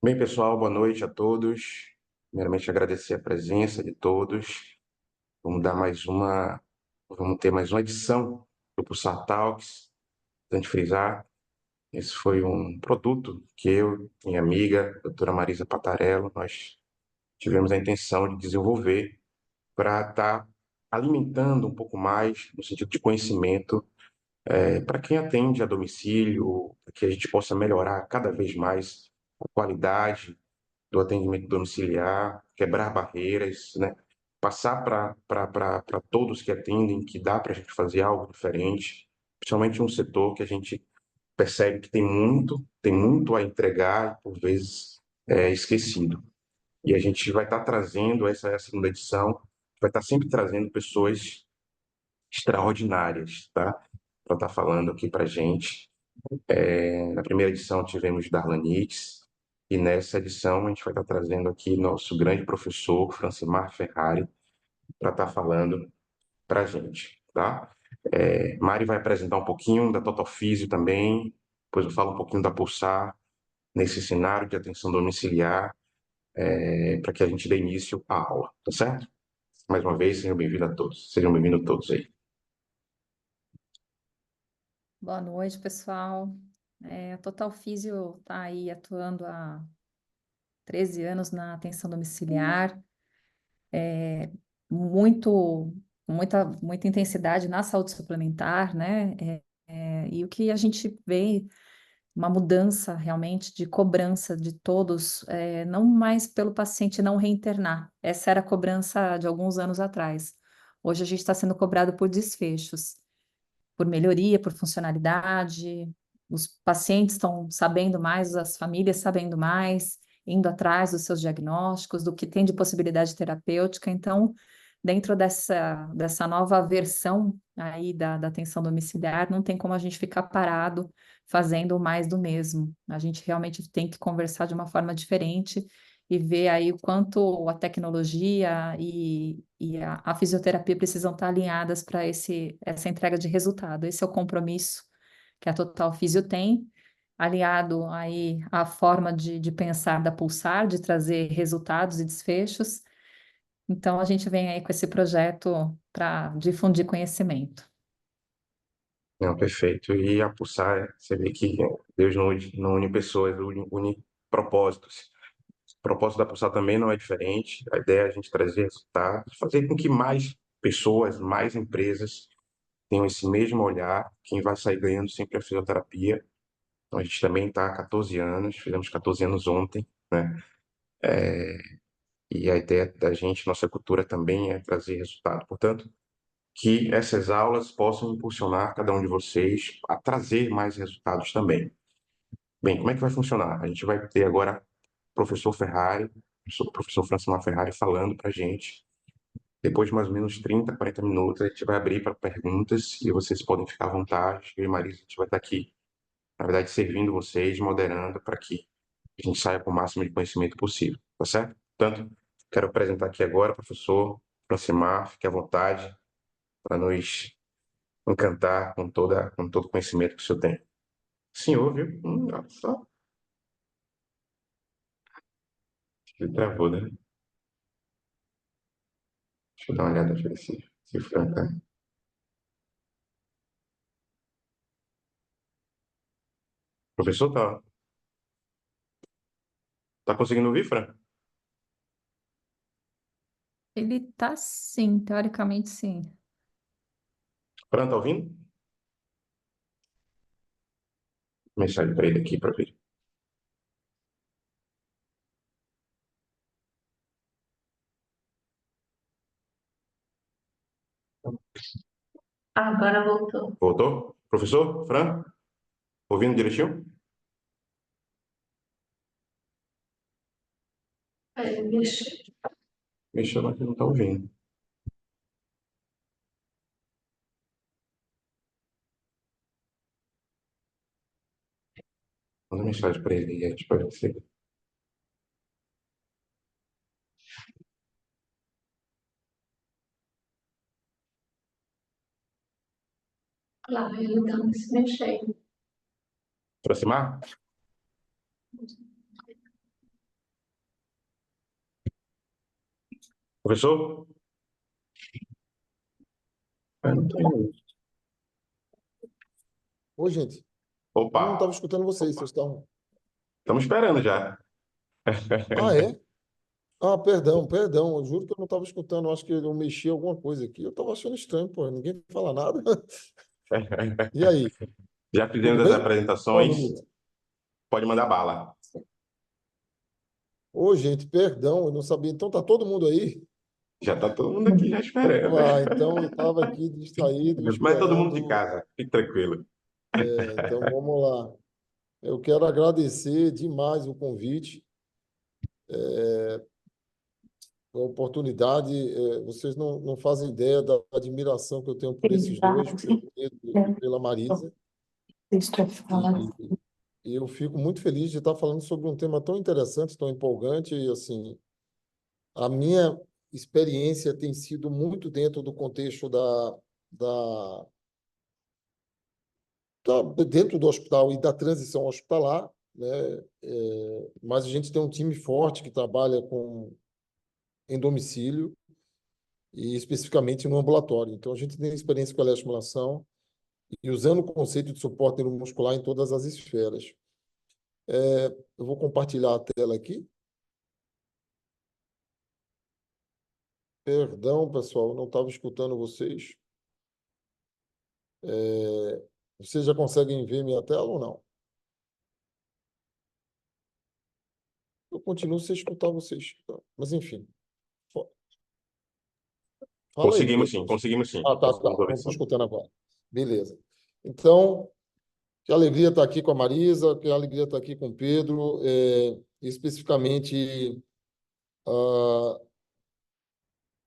Bem, pessoal, boa noite a todos. Primeiramente, agradecer a presença de todos. Vamos dar mais uma, vamos ter mais uma edição do Pulsar Talks. Importante frisar, esse foi um produto que eu, minha amiga, a doutora Marisa Patarello, nós tivemos a intenção de desenvolver para estar alimentando um pouco mais no sentido de conhecimento para quem atende a domicílio, para que a gente possa melhorar cada vez mais a qualidade do atendimento domiciliar, quebrar barreiras, né? Passar para todos que atendem que dá para a gente fazer algo diferente, principalmente um setor que a gente percebe que tem muito a entregar e por vezes é esquecido. E a gente vai estar trazendo, essa é a segunda edição, vai estar sempre trazendo pessoas extraordinárias, tá? Para estar falando aqui para a gente. Na primeira edição tivemos Darlan Nix, e nessa edição a gente vai estar trazendo aqui nosso grande professor, Francimar Ferrari, para estar falando para a gente, tá? Mari vai apresentar um pouquinho da Total Físio também, depois eu falo um pouquinho da Pulsar, nesse cenário de atenção domiciliar, para que a gente dê início à aula, tá certo? Mais uma vez, sejam bem-vindos a todos. Sejam bem-vindos todos aí. Boa noite, pessoal. A Total Físio está aí atuando há 13 anos na atenção domiciliar, muito, muita intensidade na saúde suplementar, né? E o que a gente vê, uma mudança realmente de cobrança de todos, não mais pelo paciente não reinternar. Essa era a cobrança de alguns anos atrás. Hoje a gente está sendo cobrado por desfechos, por melhoria, por funcionalidade. Os pacientes estão sabendo mais, as famílias sabendo mais, indo atrás dos seus diagnósticos, do que tem de possibilidade terapêutica. Então, dentro dessa nova versão aí da atenção domiciliar, não tem como a gente ficar parado fazendo mais do mesmo. A gente realmente tem que conversar de uma forma diferente e ver aí o quanto a tecnologia e a fisioterapia precisam estar alinhadas para essa entrega de resultado. Esse é o compromisso que a Total Físio tem, aliado aí à forma de pensar da Pulsar, de trazer resultados e desfechos. Então, a gente vem aí com esse projeto para difundir conhecimento. Não, perfeito. E a Pulsar, você vê que Deus não une pessoas, une propósitos. O propósito da Pulsar também não é diferente. A ideia é a gente trazer resultados, fazer com que mais pessoas, mais empresas tenham esse mesmo olhar. Quem vai sair ganhando sempre é a fisioterapia. Então a gente também está há 14 anos, fizemos 14 anos ontem, né? E a ideia da gente, nossa cultura também é trazer resultado. Portanto, que essas aulas possam impulsionar cada um de vocês a trazer mais resultados também. Bem, como é que vai funcionar? A gente vai ter agora o professor Ferrari, o professor Francimar Ferrari falando para a gente. Depois de mais ou menos 30, 40 minutos, a gente vai abrir para perguntas e vocês podem ficar à vontade. Eu e Marisa, a gente vai estar aqui, na verdade, servindo vocês, moderando para que a gente saia com o máximo de conhecimento possível, tá certo? Portanto, quero apresentar aqui agora o professor Francimar, fique à vontade para nos encantar com todo o conhecimento que o senhor tem. Senhor, viu? Olha só, ele travou, né? Deixa eu dar uma olhada, deixa eu ver se Franca. Professor, tá conseguindo ouvir, Fran? Ele tá sim, teoricamente sim. Fran, tá ouvindo? Mensagem para ele aqui para ver. Agora voltou. Voltou? Professor, Fran, ouvindo direitinho? Vixe, Mexeu lá que não tá ouvindo. Manda mensagem para ele e a gente pode ser. lá ele dando se mexer. Aproximar? Professor? Eu não tenho. Oi, gente. Eu não estava Opa, escutando vocês, vocês estavam. estamos esperando já. Ah, é? Ah, perdão, perdão. Eu juro que eu não estava escutando. Eu acho que eu mexi alguma coisa aqui. Eu estava achando estranho, pô. Ninguém fala nada. E aí, Já tudo fizemos as bem? Boa apresentações. noite. Pode mandar bala. Ô, gente, perdão, eu não sabia. Então tá todo mundo aí? Já está todo mundo aqui já esperando. Ah, então eu estava aqui distraído, Mas todo mundo de esperando. casa, fique tranquilo. Então vamos lá. Eu quero agradecer demais o convite, a oportunidade. Vocês não fazem ideia da admiração que eu tenho por esses dois, pelo Pedro e pela Marisa. E eu fico muito feliz de estar falando sobre um tema tão interessante, tão empolgante. E, assim, a minha experiência tem sido muito dentro do contexto da, dentro do hospital e da transição hospitalar, né? Mas a gente tem um time forte que trabalha em domicílio e especificamente no ambulatório. Então, a gente tem experiência com a eletroestimulação e usando o conceito de suporte neuromuscular em todas as esferas. Eu vou compartilhar a tela aqui. Perdão, pessoal, não estava escutando vocês. Vocês já conseguem ver minha tela ou não? Eu continuo sem escutar vocês. Mas, enfim. Fala aí, Conseguimos sim, Pedro. conseguimos sim. Ah, tá. Conseguimos Não ouvir estou sim. escutando agora. Beleza. Então, que alegria estar aqui com a Marisa, que alegria estar aqui com o Pedro. Especificamente, ah,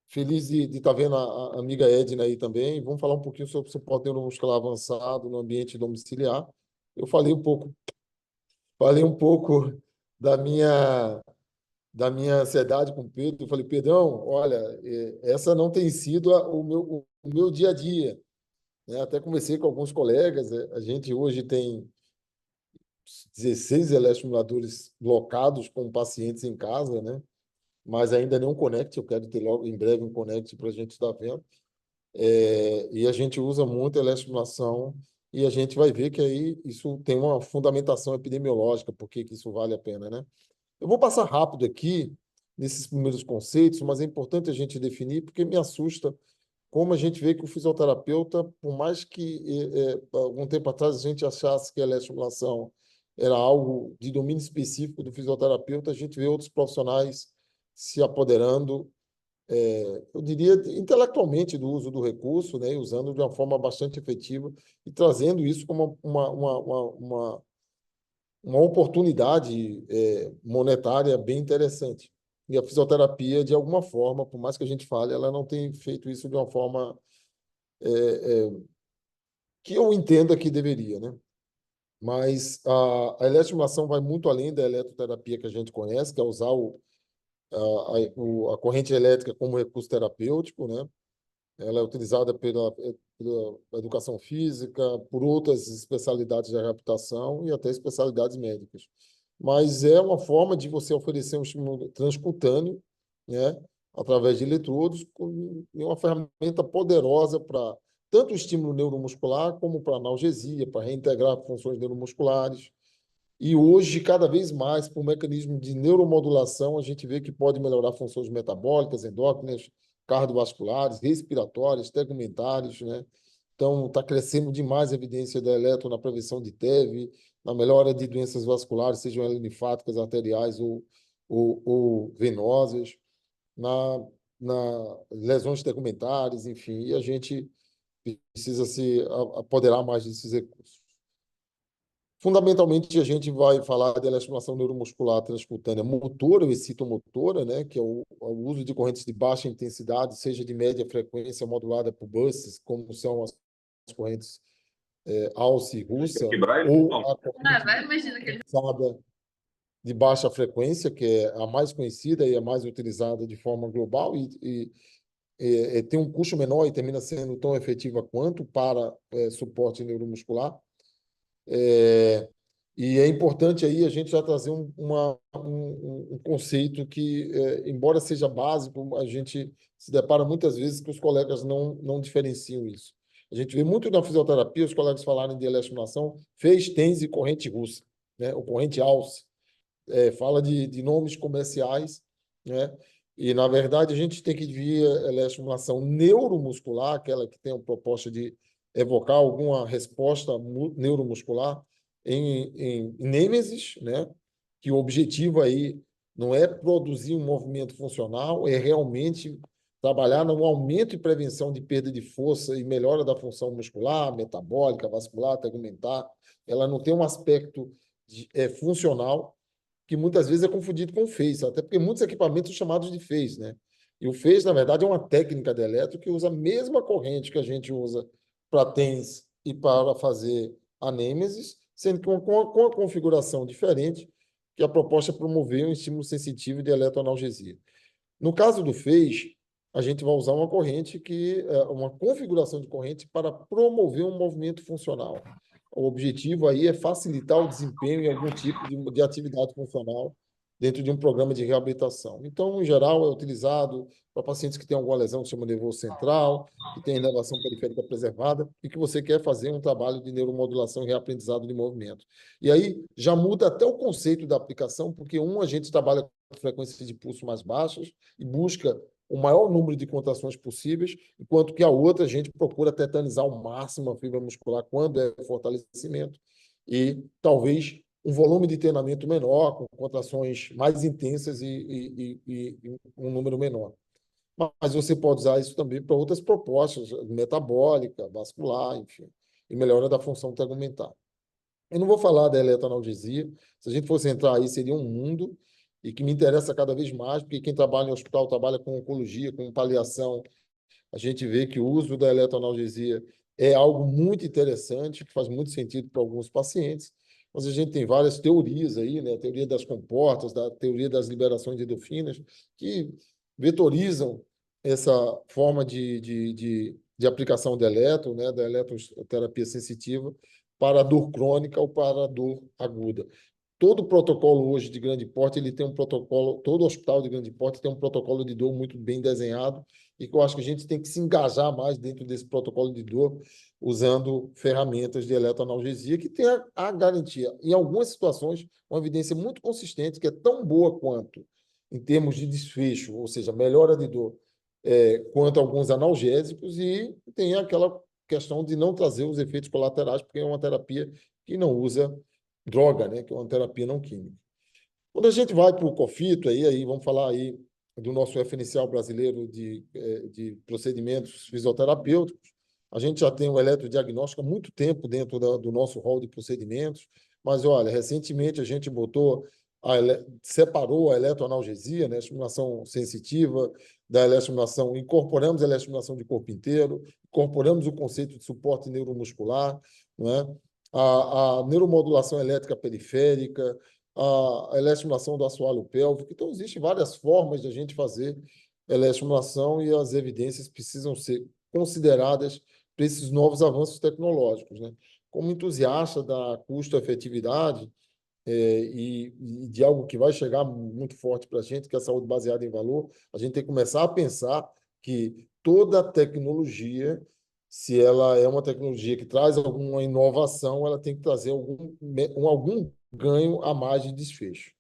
feliz de estar vendo a amiga Edna aí também. Vamos falar um pouquinho sobre suporte neuromuscular avançado no ambiente domiciliar. Eu falei um pouco da minha ansiedade com o Pedro. Eu falei, Pedrão, olha, essa não tem sido o meu dia a dia, né? Até conversei com alguns colegas. A gente hoje tem 16 eletroestimuladores locados com pacientes em casa, né? Mas ainda nem um Connect. Eu quero ter logo em breve um Connect para a gente estar vendo. E a gente usa muito a eletroestimulação e a gente vai ver que aí isso tem uma fundamentação epidemiológica, por que isso vale a pena, né? Eu vou passar rápido aqui nesses primeiros conceitos, mas é importante a gente definir, porque me assusta como a gente vê que o fisioterapeuta, por mais que algum tempo atrás a gente achasse que a eletroestimulação era algo de domínio específico do fisioterapeuta, a gente vê outros profissionais se apoderando, eu diria, intelectualmente do uso do recurso, né, e usando de uma forma bastante efetiva e trazendo isso como uma oportunidade monetária bem interessante. E a fisioterapia, de alguma forma, por mais que a gente fale, ela não tem feito isso de uma forma que eu entenda que deveria, né? Mas a eletroestimulação vai muito além da eletroterapia que a gente conhece, que é usar a corrente elétrica como recurso terapêutico, né? Ela é utilizada pela educação física, por outras especialidades de reabilitação e até especialidades médicas. Mas é uma forma de você oferecer um estímulo transcutâneo, né, através de eletrodos, e uma ferramenta poderosa para tanto o estímulo neuromuscular como para analgesia, para reintegrar funções neuromusculares. E hoje, cada vez mais, por mecanismo de neuromodulação, a gente vê que pode melhorar funções metabólicas, endócrinas, cardiovasculares, respiratórias, tegumentares, né? Então, está crescendo demais a evidência da eletro na prevenção de TEV, na melhora de doenças vasculares, sejam elas linfáticas, arteriais ou venosas, na, na lesões tegumentares, enfim, e a gente precisa se apoderar mais desses recursos. Fundamentalmente, a gente vai falar de estimulação neuromuscular transcutânea motora ou excitomotora, né, que é o uso de correntes de baixa intensidade, seja de média frequência modulada por buses, como são as correntes alce e russa, ou a corrente usada de baixa frequência, que é a mais conhecida e a mais utilizada de forma global e tem um custo menor e termina sendo tão efetiva quanto para suporte neuromuscular. E é importante aí a gente já trazer um conceito que, embora seja básico, a gente se depara muitas vezes que os colegas não diferenciam isso. A gente vê muito na fisioterapia os colegas falarem de eletroestimulação, fez, tens e corrente russa, né? Ou corrente alce. Fala de nomes comerciais, né? E, na verdade, a gente tem que vir a estimulação neuromuscular, aquela que tem a proposta de evocar alguma resposta neuromuscular em nêmesis, né? Que o objetivo aí não é produzir um movimento funcional, é realmente trabalhar no aumento e prevenção de perda de força e melhora da função muscular, metabólica, vascular, tegumentar. Ela não tem um aspecto funcional, que muitas vezes é confundido com o Phase, até porque muitos equipamentos são chamados de Phase, né? E o Phase, na verdade, é uma técnica de eletro que usa a mesma corrente que a gente usa para TENS e para fazer anêmesis, sendo que com a configuração diferente, que a proposta é promover um estímulo sensitivo de eletroanalgesia. No caso do Phase, a gente vai usar uma corrente uma configuração de corrente para promover um movimento funcional. O objetivo aí é facilitar o desempenho em algum tipo de atividade funcional dentro de um programa de reabilitação. Então, em geral, é utilizado para pacientes que têm alguma lesão que chama nervoso central, que tem inervação periférica preservada e que você quer fazer um trabalho de neuromodulação e reaprendizado de movimento. E aí já muda até o conceito da aplicação, porque a gente trabalha com frequências de pulso mais baixas e busca o maior número de contrações possíveis, enquanto que a outra a gente procura tetanizar ao máximo a fibra muscular quando é fortalecimento e talvez um volume de treinamento menor, com contrações mais intensas e um número menor. Mas você pode usar isso também para outras propostas, metabólica, vascular, enfim, e melhora da função tegumentar. Eu não vou falar da eletroanalgesia. Se a gente fosse entrar aí, seria um mundo e que me interessa cada vez mais, porque quem trabalha em hospital trabalha com oncologia, com paliação. A gente vê que o uso da eletroanalgesia é algo muito interessante, que faz muito sentido para alguns pacientes, mas a gente tem várias teorias aí, né? A teoria das comportas, da teoria das liberações de endorfinas, que vetorizam essa forma de aplicação de eletro, né? Da eletroterapia sensitiva para a dor crônica ou para a dor aguda. Todo protocolo hoje de grande porte, ele tem um protocolo, todo hospital de grande porte tem um protocolo de dor muito bem desenhado e que eu acho que a gente tem que se engajar mais dentro desse protocolo de dor, usando ferramentas de eletroanalgesia que tem a garantia, em algumas situações, uma evidência muito consistente, que é tão boa quanto em termos de desfecho, ou seja, melhora de dor, quanto alguns analgésicos, e tem aquela questão de não trazer os efeitos colaterais, porque é uma terapia que não usa droga, né, que é uma terapia não química. Quando a gente vai para o COFITO, aí vamos falar aí do nosso referencial brasileiro de procedimentos fisioterapêuticos, a gente já tem o eletrodiagnóstico há muito tempo dentro do nosso rol de procedimentos, mas, olha, recentemente a gente separou a eletroanalgesia, né, a estimulação sensitiva da eletroestimulação, incorporamos a eletroestimulação de corpo inteiro, incorporamos o conceito de suporte neuromuscular, não é? A neuromodulação elétrica periférica, a eletroestimulação do assoalho pélvico. Então, existem várias formas de a gente fazer eletroestimulação e as evidências precisam ser consideradas para esses novos avanços tecnológicos, né? Como entusiasta da custo-efetividade e de algo que vai chegar muito forte para a gente, que é a saúde baseada em valor, a gente tem que começar a pensar que toda tecnologia, se ela é uma tecnologia que traz alguma inovação, ela tem que trazer algum ganho a mais de desfecho.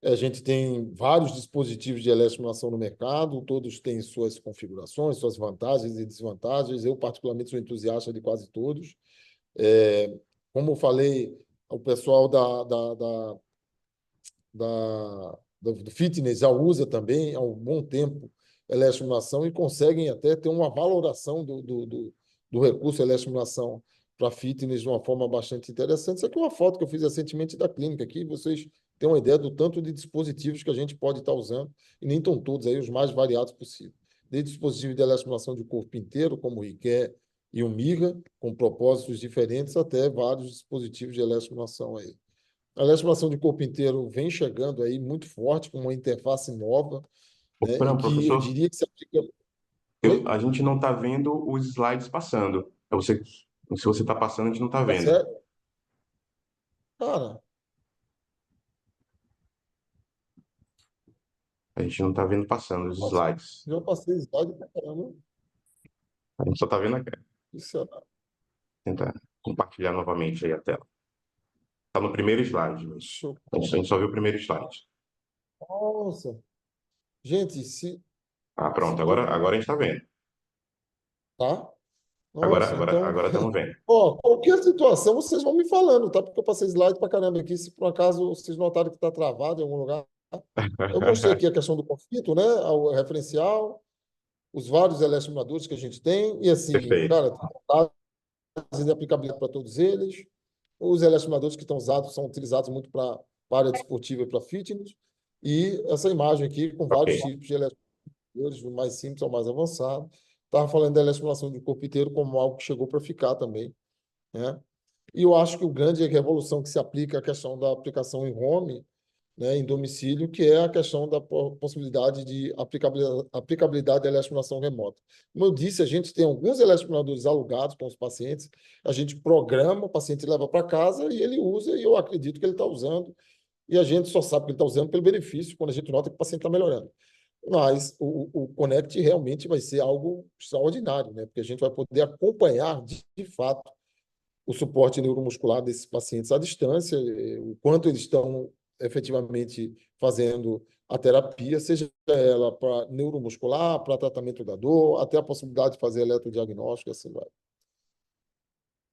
A gente tem vários dispositivos de eletroestimulação no mercado, todos têm suas configurações, suas vantagens e desvantagens. Eu, particularmente, sou entusiasta de quase todos. Como eu falei, o pessoal do fitness já usa também há um bom tempo eletroestimulação e conseguem até ter uma valoração do recurso eletroestimulação para fitness de uma forma bastante interessante. Isso aqui é uma foto que eu fiz recentemente da clínica aqui, vocês têm uma ideia do tanto de dispositivos que a gente pode estar usando, e nem estão todos aí os mais variados possível. Desde dispositivos de eletroestimulação de corpo inteiro, como o IKEA e o MIGA, com propósitos diferentes, até vários dispositivos de eletroestimulação aí. A eletroestimulação de corpo inteiro vem chegando aí muito forte, com uma interface nova, né, e que eu Professor, diria que se aplica... Oi? a gente não está vendo os slides passando. Se você está passando, a gente não está Tá vendo. certo? Cara, A gente não está vendo passando os nossa, slides. já passei slide pra caramba. A gente só está vendo aqui. Isso é... Tentar compartilhar novamente aí a tela. Está no primeiro slide. Deixa eu... A gente só viu o primeiro slide. Nossa. Gente, Ah, pronto. se Agora a gente está vendo. tá? Agora, Nossa, agora, então, agora estamos vendo. ó, qualquer situação vocês vão me falando, tá? Porque eu passei slide pra caramba aqui. Se por acaso vocês notarem que está travado em algum lugar, eu mostrei aqui a questão do conflito, né? O referencial, os vários eletroestimuladores que a gente tem, e assim, Perfeito. cara, tem base de aplicabilidade para todos eles. Os eletroestimuladores que estão usados são utilizados muito para área desportiva e para fitness. E essa imagem aqui com Ok. vários tipos de eletroestimuladores, do mais simples ao mais avançado. Estava falando da eletroestimulação do corpo inteiro como algo que chegou para ficar também, né? E eu acho que o grande revolução que se aplica à questão da aplicação em home, né, em domicílio, que é a questão da possibilidade de aplicabilidade da eletroestimulação remota. Como eu disse, a gente tem alguns eletroestimuladores alugados para os pacientes, a gente programa, o paciente leva para casa e ele usa, e eu acredito que ele está usando, e a gente só sabe que ele está usando pelo benefício, quando a gente nota que o paciente está melhorando. Mas o Connect realmente vai ser algo extraordinário, né? Porque a gente vai poder acompanhar, de fato, o suporte neuromuscular desses pacientes à distância, o quanto eles estão efetivamente fazendo a terapia, seja ela para neuromuscular, para tratamento da dor, até a possibilidade de fazer eletrodiagnóstico, assim vai.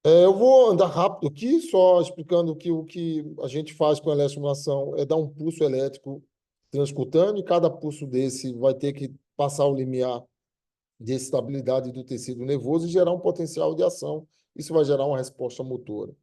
Eu vou andar rápido aqui, só explicando que o que a gente faz com a eletroestimulação é dar um pulso elétrico transcutâneo, e cada pulso desse vai ter que passar o limiar de estabilidade do tecido nervoso e gerar um potencial de ação. Isso vai gerar uma resposta motora.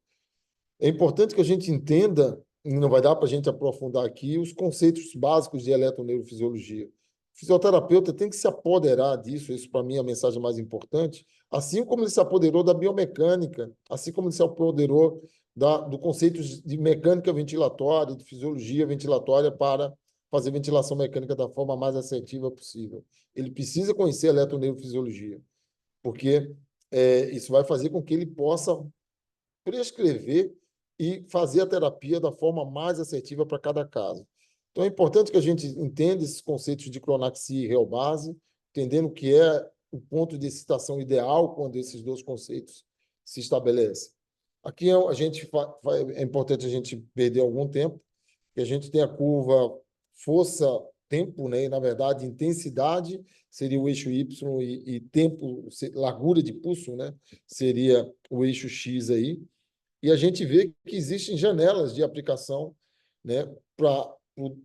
É importante que a gente entenda, e não vai dar para a gente aprofundar aqui, os conceitos básicos de eletroneurofisiologia. O fisioterapeuta tem que se apoderar disso, isso para mim é a mensagem mais importante, assim como ele se apoderou da biomecânica, assim como ele se apoderou do conceito de mecânica ventilatória, de fisiologia ventilatória para fazer ventilação mecânica da forma mais assertiva possível. Ele precisa conhecer a eletroneurofisiologia, porque isso vai fazer com que ele possa prescrever e fazer a terapia da forma mais assertiva para cada caso. Então, é importante que a gente entenda esses conceitos de clonaxia e reobase, entendendo o que é o ponto de excitação ideal quando esses dois conceitos se estabelecem. Aqui é importante a gente perder algum tempo, que a gente tem a curva força-tempo, né? E, na verdade, intensidade seria o eixo Y e tempo, largura de pulso, né? Seria o eixo X aí. E a gente vê que existem janelas de aplicação, né, para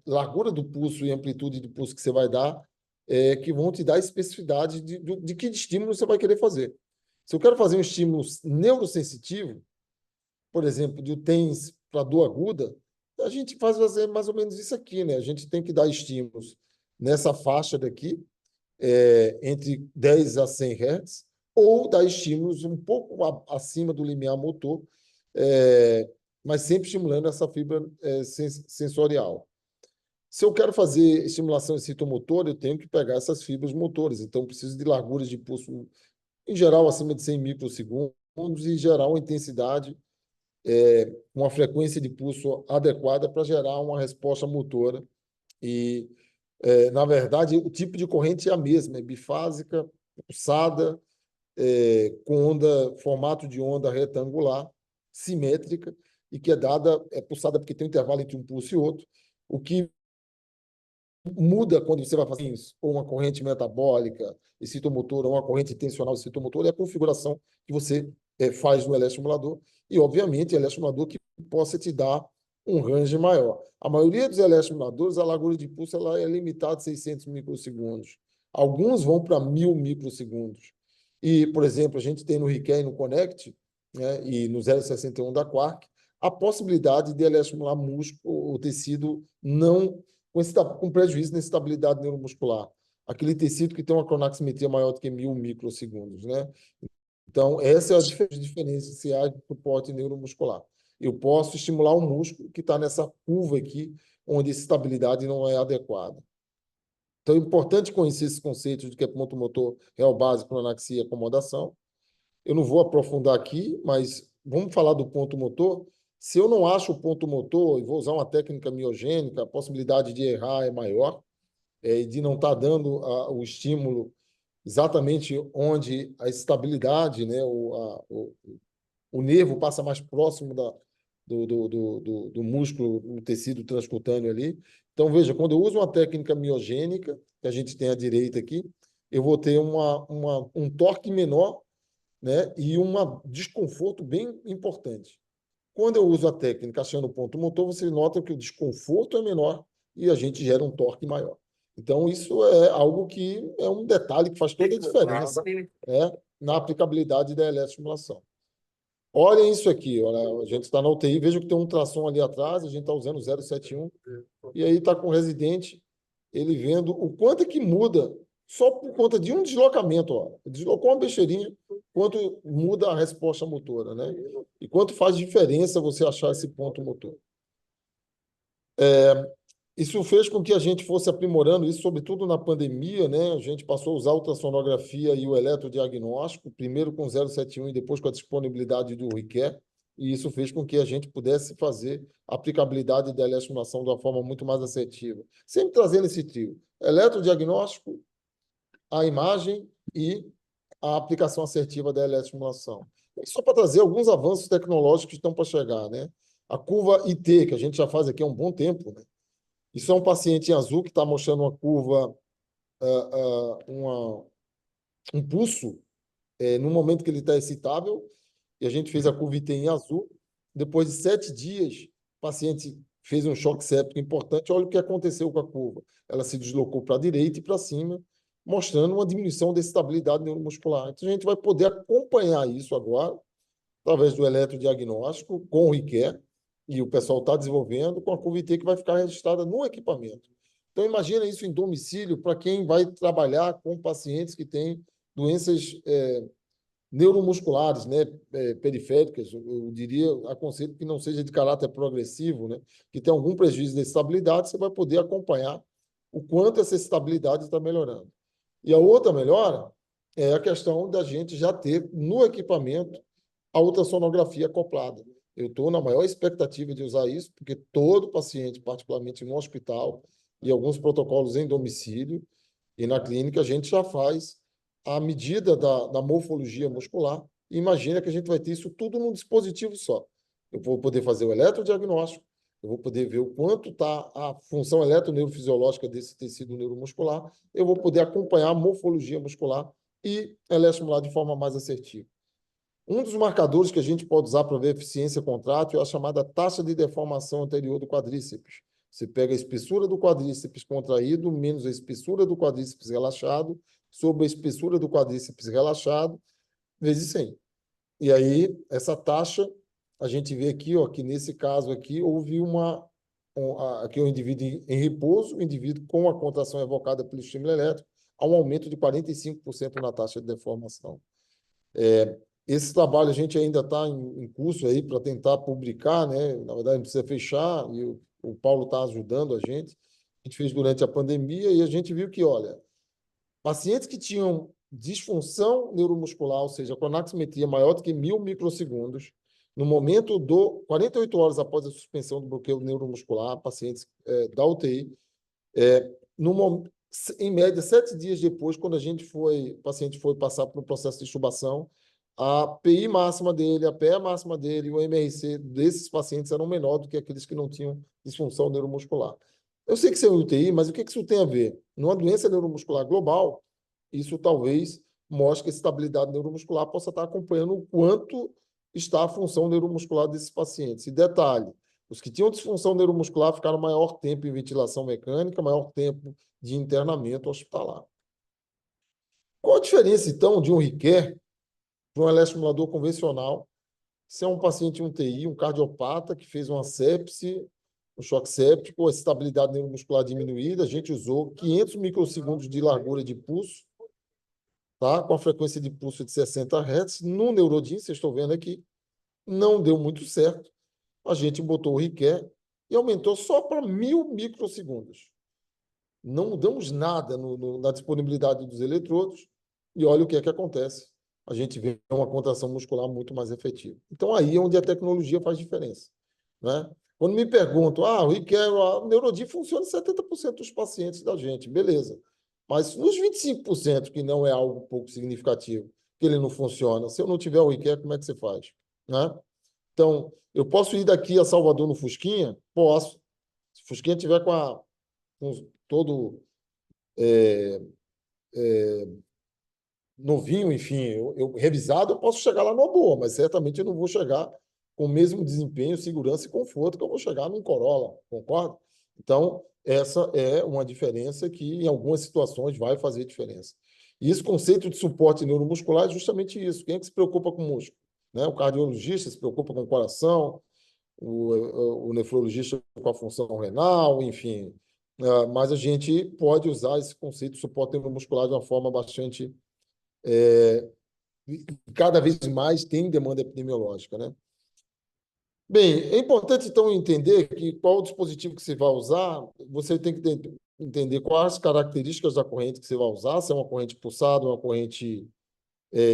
largura do pulso e amplitude do pulso que você vai dar, que vão te dar especificidade de que estímulo você vai querer fazer. Se eu quero fazer um estímulo neurosensitivo, por exemplo, do TENS para dor aguda, a gente faz fazer mais ou menos isso aqui, né? A gente tem que dar estímulos nessa faixa daqui, entre 10 a 100 Hz, ou dar estímulos um pouco acima do limiar motor, mas sempre estimulando essa fibra sensorial. Se eu quero fazer estimulação excitomotora, eu tenho que pegar essas fibras motoras. Então, preciso de larguras de pulso, em geral, acima de 100 microsegundos, e gerar uma intensidade, uma frequência de pulso adequada para gerar uma resposta motora. E, na verdade, o tipo de corrente é a mesma, é bifásica, pulsada, com formato de onda retangular, simétrica, e que é pulsada porque tem um intervalo entre um pulso e outro. O que muda quando você vai fazer isso, ou uma corrente metabólica excitomotora, ou uma corrente tensional excitomotora, é a configuração que você faz no eletroestimulador, e, obviamente, eletroestimulador que possa te dar um range maior. A maioria dos eletroestimuladores, a largura de pulso ela é limitada a 600 microsegundos. Alguns vão para 1.000 microsegundos. E, por exemplo, a gente tem no Requer e no Connect, né, e no 061 da Quark, a possibilidade de eletroestimular músculo, o tecido não com prejuízo na estabilidade neuromuscular. Aquele tecido que tem uma cronaximetria maior do que 1.000 microsegundos, né? Então, essa é a diferencial do suporte neuromuscular. Eu posso estimular um músculo que está nessa curva aqui, onde essa estabilidade não é adequada. Então, é importante conhecer esses conceitos de que é ponto motor, real base, clonaxia e acomodação. Eu não vou aprofundar aqui, mas vamos falar do ponto motor. Se eu não acho o ponto motor e vou usar uma técnica miogênica, a possibilidade de errar é maior, e de não estar dando o estímulo exatamente onde a estabilidade, né, o nervo passa mais próximo do músculo, o tecido transcutâneo ali. Então, veja, quando eu uso uma técnica miogênica, que a gente tem à direita aqui, eu vou ter um torque menor, né, e um desconforto bem importante. Quando eu uso a técnica achando o ponto motor, você nota que o desconforto é menor e a gente gera um torque maior. Então, isso é algo que é um detalhe que faz toda a diferença, né, na aplicabilidade da eletroestimulação. Olhem isso aqui, olha, a gente está na UTI, veja que tem um ultrassom ali atrás, a gente está usando o 071, e aí está com o residente, ele vendo o quanto é que muda, só por conta de um deslocamento. Ó. Deslocou uma besteirinha, quanto muda a resposta motora, né? E quanto faz diferença você achar esse ponto motor. Isso fez com que a gente fosse aprimorando isso, sobretudo na pandemia, né? A gente passou a usar a ultrassonografia e o eletrodiagnóstico, primeiro com 071 e depois com a disponibilidade do RIQUER, e isso fez com que a gente pudesse fazer a aplicabilidade da eletroestimulação de uma forma muito mais assertiva. Sempre trazendo esse trio: eletrodiagnóstico, a imagem e a aplicação assertiva da eletroestimulação. E só para trazer alguns avanços tecnológicos que estão para chegar, né? A curva IT, que a gente já faz aqui há um bom tempo, né? Isso é um paciente em azul que está mostrando uma curva, um pulso, no momento que ele está excitável, e a gente fez a curva IT em azul. Depois de 7 dias, o paciente fez um choque séptico importante. Olha o que aconteceu com a curva. Ela se deslocou para a direita e para cima, mostrando uma diminuição da estabilidade neuromuscular. Então, a gente vai poder acompanhar isso agora, através do eletrodiagnóstico, com o RIQUER, e o pessoal está desenvolvendo, com a curva IT que vai ficar registrada no equipamento. Então, imagina isso em domicílio para quem vai trabalhar com pacientes que têm doenças neuromusculares, né, periféricas. Eu diria, aconselho que não seja de caráter progressivo, né, que tem algum prejuízo de estabilidade, você vai poder acompanhar o quanto essa estabilidade está melhorando. E a outra melhora é a questão da gente já ter no equipamento a ultrassonografia acoplada. Eu estou na maior expectativa de usar isso, porque todo paciente, particularmente no hospital, e alguns protocolos em domicílio e na clínica, a gente já faz a medida da morfologia muscular. E imagina que a gente vai ter isso tudo num dispositivo só. Eu vou poder fazer o eletrodiagnóstico, eu vou poder ver o quanto está a função eletroneurofisiológica desse tecido neuromuscular, eu vou poder acompanhar a morfologia muscular e eletroestimular de forma mais assertiva. Um dos marcadores que a gente pode usar para ver eficiência contrátil é a chamada taxa de deformação anterior do quadríceps. Você pega a espessura do quadríceps contraído menos a espessura do quadríceps relaxado sobre a espessura do quadríceps relaxado vezes 100. E aí, essa taxa, a gente vê aqui, ó, que nesse caso aqui, houve aqui o indivíduo em repouso, o indivíduo com a contração evocada pelo estímulo elétrico, há um aumento de 45% na taxa de deformação. Esse trabalho a gente ainda está em curso aí para tentar publicar, né? Na verdade, a gente precisa fechar, e o Paulo está ajudando a gente. A gente fez durante a pandemia e a gente viu que, olha, pacientes que tinham disfunção neuromuscular, ou seja, com anaximetria maior do que 1.000 microsegundos, no momento 48 horas após a suspensão do bloqueio neuromuscular, pacientes da UTI, em média, 7 dias depois, quando o paciente foi passar por um processo de intubação, a PI máxima dele, a PE máxima dele e o MRC desses pacientes eram menor do que aqueles que não tinham disfunção neuromuscular. Eu sei que isso é UTI, mas o que isso tem a ver? Numa doença neuromuscular global, isso talvez mostre que a estabilidade neuromuscular possa estar acompanhando o quanto está a função neuromuscular desses pacientes. E detalhe, os que tinham disfunção neuromuscular ficaram maior tempo em ventilação mecânica, maior tempo de internamento hospitalar. Qual a diferença, então, de um RIQUER para um eletroestimulador convencional? Se é um paciente em UTI, um cardiopata que fez uma sepse, um choque séptico, a estabilidade neuromuscular diminuída, a gente usou 500 microsegundos de largura de pulso, tá? Com a frequência de pulso de 60 Hz. No Neurodin, vocês estão vendo aqui, não deu muito certo. A gente botou o RIQUER e aumentou só para 1.000 microsegundos. Não mudamos nada na disponibilidade dos eletrodos e olha o que é que acontece. A gente vê uma contração muscular muito mais efetiva. Então, aí é onde a tecnologia faz diferença. né? Quando me perguntam, o a Neurodin funciona em 70% dos pacientes da gente, beleza. Mas nos 25% que não é algo pouco significativo, que ele não funciona, se eu não tiver o WeCare, como é que você faz? Né? Então, eu posso ir daqui a Salvador no Fusquinha? Posso. Se o Fusquinha tiver com todo novinho, enfim, eu revisado, eu posso chegar lá numa boa, mas certamente eu não vou chegar com o mesmo desempenho, segurança e conforto que eu vou chegar num Corolla, concorda? Então, essa é uma diferença que, em algumas situações, vai fazer diferença. E esse conceito de suporte neuromuscular é justamente isso. Quem é que se preocupa com o músculo? Né? O cardiologista se preocupa com o coração, o nefrologista com a função renal, enfim. Mas a gente pode usar esse conceito de suporte neuromuscular de uma forma bastante cada vez mais tem demanda epidemiológica, né? Bem, é importante, então, entender que qual o dispositivo que você vai usar, você tem que entender quais as características da corrente que você vai usar, se é uma corrente pulsada, uma corrente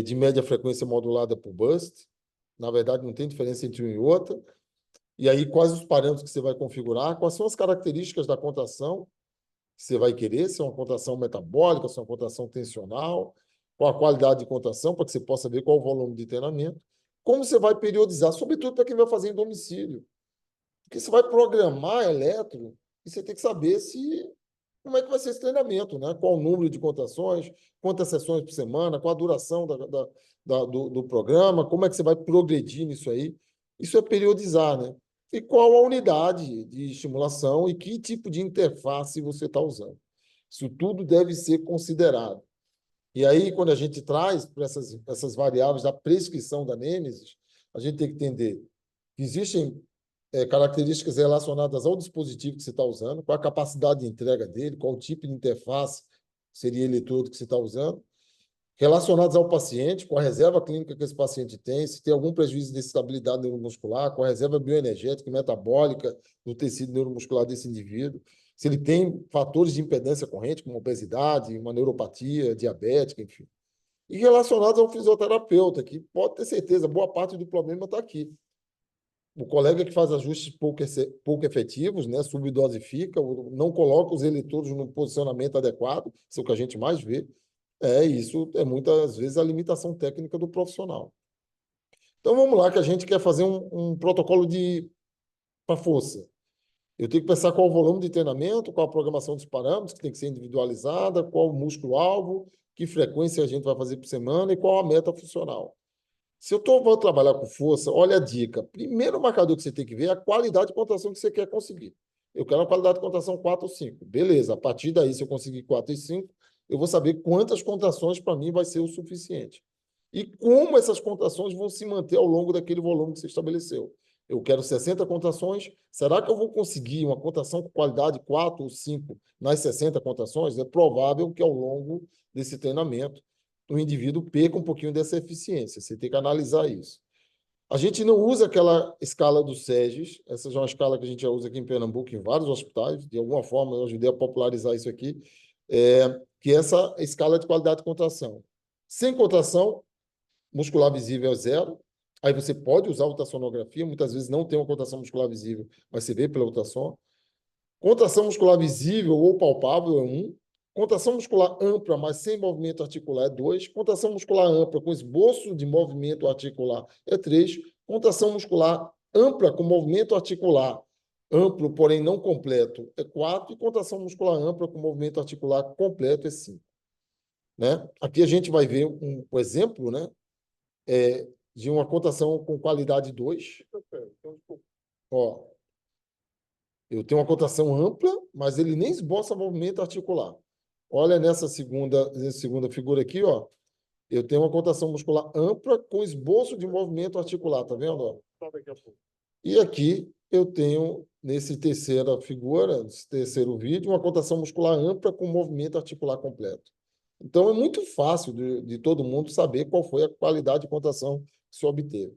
de média frequência modulada por burst. Na verdade, não tem diferença entre um e outro. E aí, quais os parâmetros que você vai configurar, quais são as características da contração que você vai querer, se é uma contração metabólica, se é uma contração tensional, qual a qualidade de contração, para que você possa ver qual o volume de treinamento, como você vai periodizar, sobretudo para quem vai fazer em domicílio. Porque você vai programar eletro e você tem que saber como é que vai ser esse treinamento, né? Qual o número de contrações, quantas sessões por semana, qual a duração do programa, como é que você vai progredir nisso aí. Isso é periodizar, né? E qual a unidade de estimulação e que tipo de interface você está usando. Isso tudo deve ser considerado. E aí, quando a gente traz para essas variáveis da prescrição da Nêmesis, a gente tem que entender que existem características relacionadas ao dispositivo que você está usando, qual a capacidade de entrega dele, qual o tipo de interface seria eletrodo que você está usando, relacionados ao paciente, com a reserva clínica que esse paciente tem, se tem algum prejuízo de estabilidade neuromuscular, com a reserva bioenergética e metabólica do tecido neuromuscular desse indivíduo, se ele tem fatores de impedância corrente, como obesidade, uma neuropatia diabética, enfim. E relacionados ao fisioterapeuta, que pode ter certeza, boa parte do problema está aqui. O colega que faz ajustes pouco efetivos, né, subdosifica, não coloca os eletrodos no posicionamento adequado, isso é o que a gente mais vê. Isso é muitas vezes a limitação técnica do profissional. Então vamos lá, que a gente quer fazer um protocolo para força. Eu tenho que pensar qual o volume de treinamento, qual a programação dos parâmetros, que tem que ser individualizada, qual o músculo-alvo, que frequência a gente vai fazer por semana e qual a meta funcional. Se eu vou trabalhar com força, olha a dica. Primeiro marcador que você tem que ver é a qualidade de contração que você quer conseguir. Eu quero uma qualidade de contração 4 ou 5. Beleza, a partir daí, se eu conseguir 4 e 5, eu vou saber quantas contrações para mim vai ser o suficiente. E como essas contrações vão se manter ao longo daquele volume que você estabeleceu. Eu quero 60 contrações. Será que eu vou conseguir uma contração com qualidade 4 ou 5 nas 60 contrações? É provável que ao longo desse treinamento o indivíduo perca um pouquinho dessa eficiência. Você tem que analisar isso. A gente não usa aquela escala do SEGES. Essa já é uma escala que a gente já usa aqui em Pernambuco, em vários hospitais. De alguma forma, eu ajudei a popularizar isso aqui. Que é essa escala de qualidade de contração. Sem contração, muscular visível é 0. Aí você pode usar ultrassonografia. Muitas vezes não tem uma contração muscular visível, mas você vê pela ultrassom. Contração muscular visível ou palpável é 1. Contração muscular ampla, mas sem movimento articular, é 2. Contração muscular ampla com esboço de movimento articular é 3. Contração muscular ampla com movimento articular amplo, porém não completo, é 4. E contração muscular ampla com movimento articular completo é 5. Né? Aqui a gente vai ver um exemplo, né, de uma contração com qualidade 2. Ó, eu tenho uma contração ampla, mas ele nem esboça movimento articular. Olha nessa segunda figura aqui, ó. Eu tenho uma contração muscular ampla com esboço de movimento articular, tá vendo? Ó? E aqui eu tenho, nesse terceira figura, nesse terceiro vídeo, uma contração muscular ampla com movimento articular completo. Então, é muito fácil de todo mundo saber qual foi a qualidade de contração que se obteve.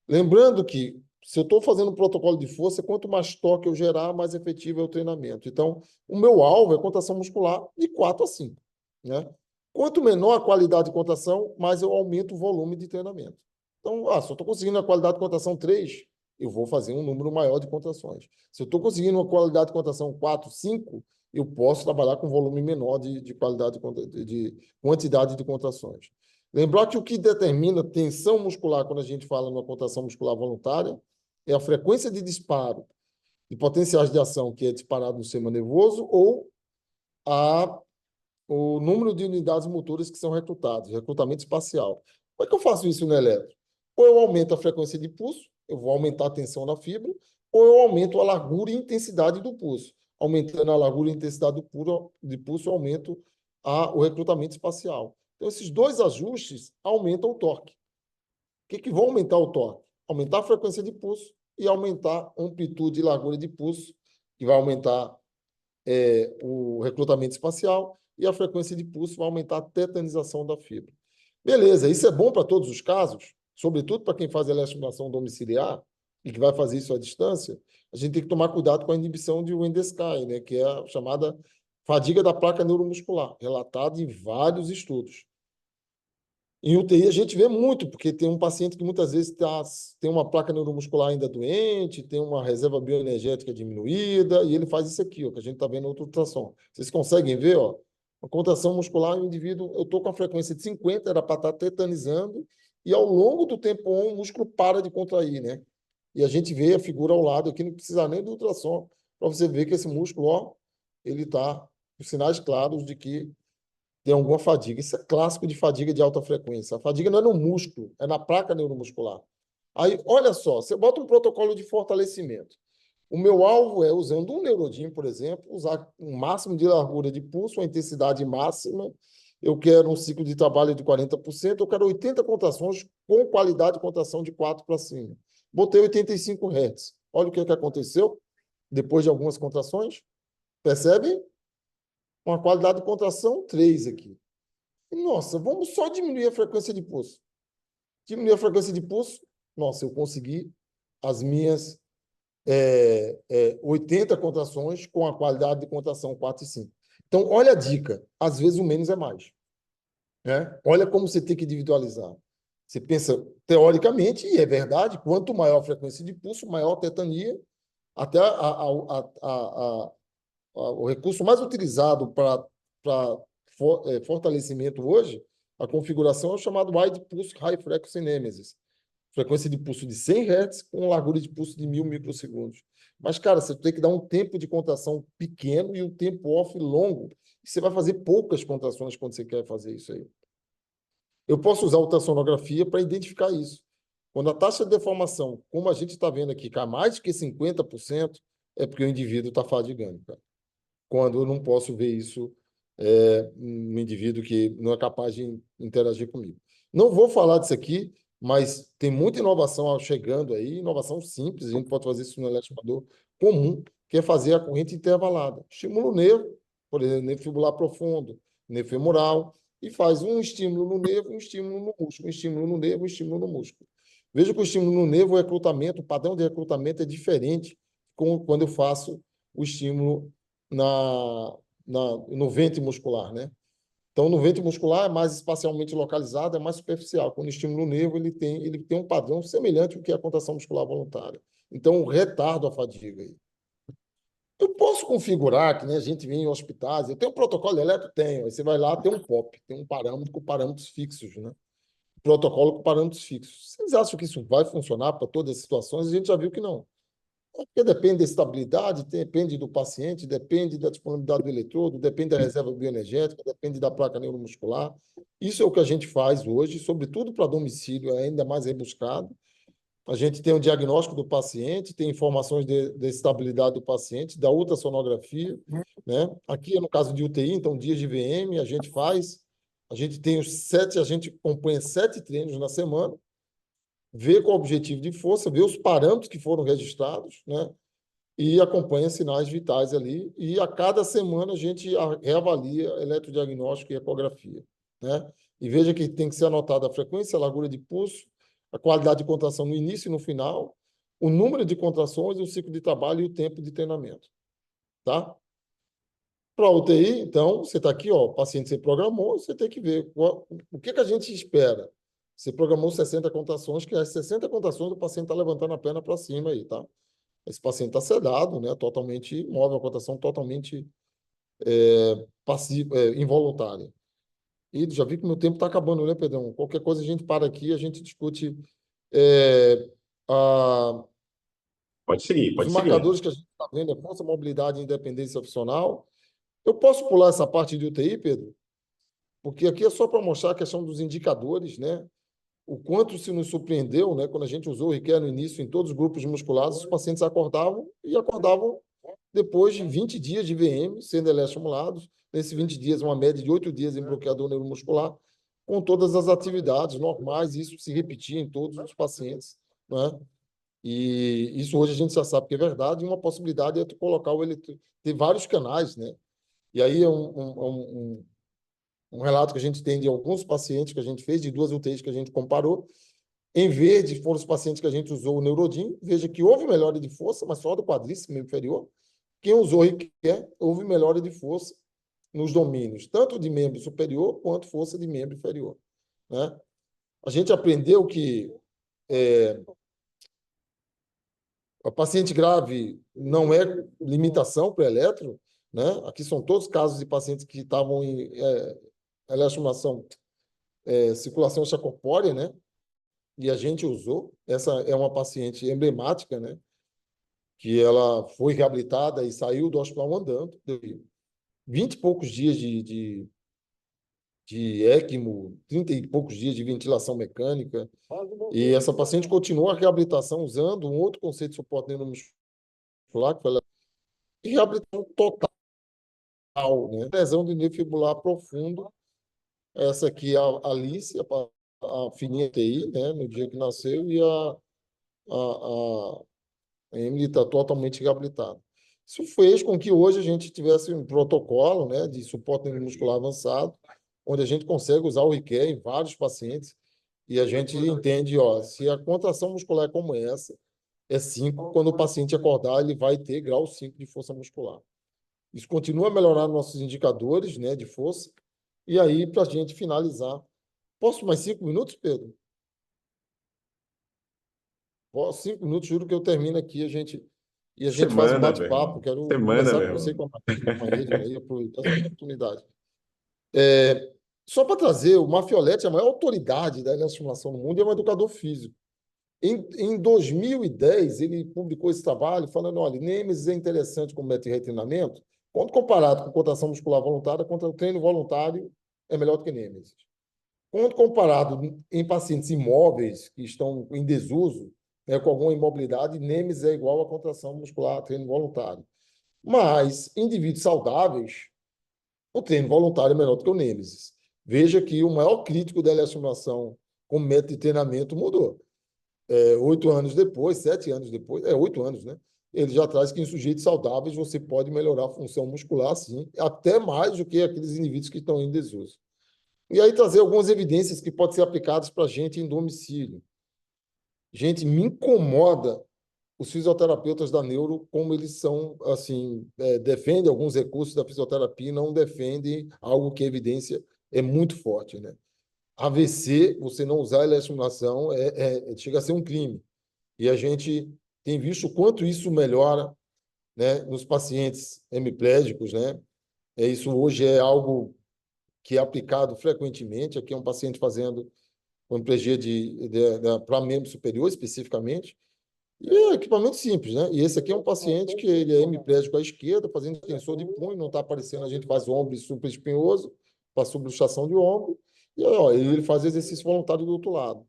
Lembrando que, se eu estou fazendo um protocolo de força, quanto mais toque eu gerar, mais efetivo é o treinamento. Então, o meu alvo é contração muscular de 4 a 5. Né? Quanto menor a qualidade de contração, mais eu aumento o volume de treinamento. Então, se eu estou conseguindo a qualidade de contração 3, eu vou fazer um número maior de contrações. Se eu estou conseguindo uma qualidade de contração 4, 5, eu posso trabalhar com volume menor de qualidade de quantidade de contrações. Lembrar que o que determina tensão muscular quando a gente fala numa contração muscular voluntária é a frequência de disparo de potenciais de ação que é disparado no sistema nervoso ou o número de unidades motoras que são recrutadas, recrutamento espacial. Como é que eu faço isso no eletro? Ou eu aumento a frequência de pulso, eu vou aumentar a tensão na fibra, ou eu aumento a largura e intensidade do pulso. Aumentando a largura e intensidade de pulso, eu aumento o recrutamento espacial. Então, esses dois ajustes aumentam o torque. O que vão aumentar o torque? Aumentar a frequência de pulso e aumentar a amplitude e largura de pulso, que vai aumentar o recrutamento espacial, e a frequência de pulso vai aumentar a tetanização da fibra. Beleza, isso é bom para todos os casos, sobretudo para quem faz eletroestimulação domiciliar e que vai fazer isso à distância. A gente tem que tomar cuidado com a inibição de Wendell-Sky, né, que é a chamada fadiga da placa neuromuscular, relatada em vários estudos. Em UTI a gente vê muito, porque tem um paciente que muitas vezes tem uma placa neuromuscular ainda doente, tem uma reserva bioenergética diminuída, e ele faz isso aqui, ó, que a gente está vendo na outra ultrassom. Vocês conseguem ver, ó, a contração muscular, o indivíduo, eu estou com a frequência de 50, era para estar tetanizando, e ao longo do tempo o músculo para de contrair, né? E a gente vê a figura ao lado aqui, não precisa nem do ultrassom, para você ver que esse músculo, ó, ele está com sinais claros de que tem alguma fadiga. Isso é clássico de fadiga de alta frequência. A fadiga não é no músculo, é na placa neuromuscular. Aí, olha só, você bota um protocolo de fortalecimento. O meu alvo é, usando um Neurodin, por exemplo, usar um máximo de largura de pulso, uma intensidade máxima. Eu quero um ciclo de trabalho de 40%, eu quero 80 contrações com qualidade de contração de 4 para cima. Botei 85 Hz. Olha o que aconteceu depois de algumas contrações. Percebem? Uma qualidade de contração 3 aqui. Nossa, vamos só diminuir a frequência de pulso. Diminuir a frequência de pulso, nossa, eu consegui as minhas 80 contrações com a qualidade de contração 4 e 5. Então, olha a dica. Às vezes o menos é mais. Né? Olha como você tem que individualizar. Você pensa, teoricamente, e é verdade, quanto maior a frequência de pulso, maior a tetania, até o recurso mais utilizado para fortalecimento hoje, a configuração é o chamado Wide Pulse High Frequency Nemesis. Frequência de pulso de 100 Hz com largura de pulso de 1000 microsegundos. Mas, cara, você tem que dar um tempo de contração pequeno e um tempo off longo. E você vai fazer poucas contrações quando você quer fazer isso aí. Eu posso usar a ultrassonografia para identificar isso. Quando a taxa de deformação, como a gente está vendo aqui, cai mais que 50%, é porque o indivíduo está fadigando, cara. Quando eu não posso ver isso um indivíduo que não é capaz de interagir comigo. Não vou falar disso aqui, mas tem muita inovação chegando aí, inovação simples, a gente pode fazer isso no eletroestimulador comum, que é fazer a corrente intervalada. Estimula o nervo, por exemplo, nervo fibular profundo, nervo femoral, e faz um estímulo no nervo, um estímulo no músculo, um estímulo no nervo, um estímulo no músculo. Veja que o estímulo no nervo, o recrutamento, o padrão de recrutamento é diferente quando eu faço o estímulo no ventre muscular, né? Então, no ventre muscular é mais espacialmente localizado, é mais superficial. Quando o estímulo no nervo, ele tem um padrão semelhante ao que é a contração muscular voluntária. Então, retardo a fadiga aí. Eu posso configurar, que nem a gente vê em hospitais, eu tenho um protocolo de eletro? Tenho. Aí você vai lá, tem um POP, tem um parâmetro com parâmetros fixos, né? Protocolo com parâmetros fixos. Vocês acham que isso vai funcionar para todas as situações? A gente já viu que não. Porque depende da estabilidade, depende do paciente, depende da disponibilidade do eletrodo, depende da reserva bioenergética, depende da placa neuromuscular. Isso é o que a gente faz hoje, sobretudo para domicílio, é ainda mais rebuscado. A gente tem o diagnóstico do paciente, tem informações de estabilidade do paciente, da ultrassonografia, né? Aqui é no caso de UTI, então dias de VM, a gente tem a gente acompanha 7 treinos na semana, vê com o objetivo de força, vê os parâmetros que foram registrados, né? E acompanha sinais vitais ali. E a cada semana a gente reavalia eletrodiagnóstico e ecografia, né? E veja que tem que ser anotada a frequência, a largura de pulso, a qualidade de contração no início e no final, o número de contrações, o ciclo de trabalho e o tempo de treinamento, tá? Para a UTI, então, você está aqui, ó, o paciente se programou, você tem que ver o que a gente espera. Você programou 60 contrações, que as 60 contrações o paciente está levantando a perna para cima aí, tá? Esse paciente está sedado, né? Totalmente imóvel, a contração totalmente passiva, involuntária. E já vi que o meu tempo está acabando, né, Pedrão? Qualquer coisa a gente para aqui, a gente discute é, a, Pode seguir, os pode seguir. marcadores que a gente está vendo, é força, mobilidade e independência funcional. Eu posso pular essa parte de UTI, Pedro? Porque aqui é só para mostrar a questão dos indicadores, né? O quanto se nos surpreendeu, né? Quando a gente usou o Requer no início em todos os grupos musculares, os pacientes acordavam e acordavam depois de 20 dias de VM, sendo eleestimulados. Nesses 20 dias, uma média de 8 dias em bloqueador neuromuscular, com todas as atividades normais, isso se repetia em todos os pacientes, né? E isso hoje a gente já sabe que é verdade, e uma possibilidade é tu colocar o ter vários canais, né? E aí é um relato que a gente tem de alguns pacientes que a gente fez, de 2 UTIs que a gente comparou. Em verde, foram os pacientes que a gente usou o Neurodin. Veja que houve melhora de força, mas só do quadríceps inferior. Quem usou o Requer, houve melhora de força nos domínios, tanto de membro superior quanto força de membro inferior, né? A gente aprendeu que a paciente grave não é limitação para eletro, né? Aqui são todos casos de pacientes que estavam em eletroestimulação, circulação extracorpórea, né? E a gente usou. Essa é uma paciente emblemática, né? Que ela foi reabilitada e saiu do hospital andando. Teve 20 e poucos dias de ECMO, 30 e poucos dias de ventilação mecânica. E essa paciente continuou a reabilitação usando um outro conceito de suporte neuromuscular, que foi reabilitação total, né? Lesão do nervo fibular profundo. Essa aqui é a Alice, a fininha TI, né? No dia que nasceu, e a Emily está totalmente reabilitada. Isso fez com que hoje a gente tivesse um protocolo, né, de suporte neuromuscular avançado, onde a gente consegue usar o Requer em vários pacientes, e a gente entende, ó, se a contração muscular é como essa, é 5, quando o paciente acordar, ele vai ter grau 5 de força muscular. Isso continua a melhorar nossos indicadores, né, de força. E aí, para a gente finalizar, posso mais 5 minutos, Pedro? Posso, 5 minutos, juro que eu termino aqui, a gente faz um Semana, meu bate-papo. irmão. Quero Semana, conversar meu com você, irmão. com a Edna, aí, aproveitar essa oportunidade. Só para trazer, o Maffioletti é a maior autoridade da eletroestimulação no mundo e é um educador físico. Em 2010, ele publicou esse trabalho falando, olha, Nemesis é interessante como método de retreinamento, quando comparado com contração muscular voluntária, contra o treino voluntário é melhor do que Nemesis. Quando comparado em pacientes imóveis que estão em desuso, né, com alguma imobilidade, Nemesis é igual a contração muscular treino voluntário. Mas indivíduos saudáveis, o treino voluntário é menor do que o Nemesis. Veja que o maior crítico da eletroestimulação como método de treinamento mudou. 8 anos depois, 7 anos depois, 8 anos, né? Ele já traz que em sujeitos saudáveis você pode melhorar a função muscular, sim, até mais do que aqueles indivíduos que estão em desuso. E aí trazer algumas evidências que podem ser aplicadas para a gente em domicílio. Gente, me incomoda os fisioterapeutas da neuro, como eles são, assim, defendem alguns recursos da fisioterapia e não defendem algo que a evidência é muito forte, né? AVC, você não usar eletroestimulação, chega a ser um crime. E a gente tem visto o quanto isso melhora, né, nos pacientes hemiplégicos, né? Isso hoje é algo que é aplicado frequentemente. Aqui é um paciente fazendo uma hemiplegia para membro superior, especificamente. E é equipamento simples, né? E esse aqui é um paciente que ele é hemiplégico à esquerda, fazendo extensor de punho, não está aparecendo, a gente faz ombro super espinhoso, para subluxação de ombro, e ó, ele faz exercício voluntário do outro lado.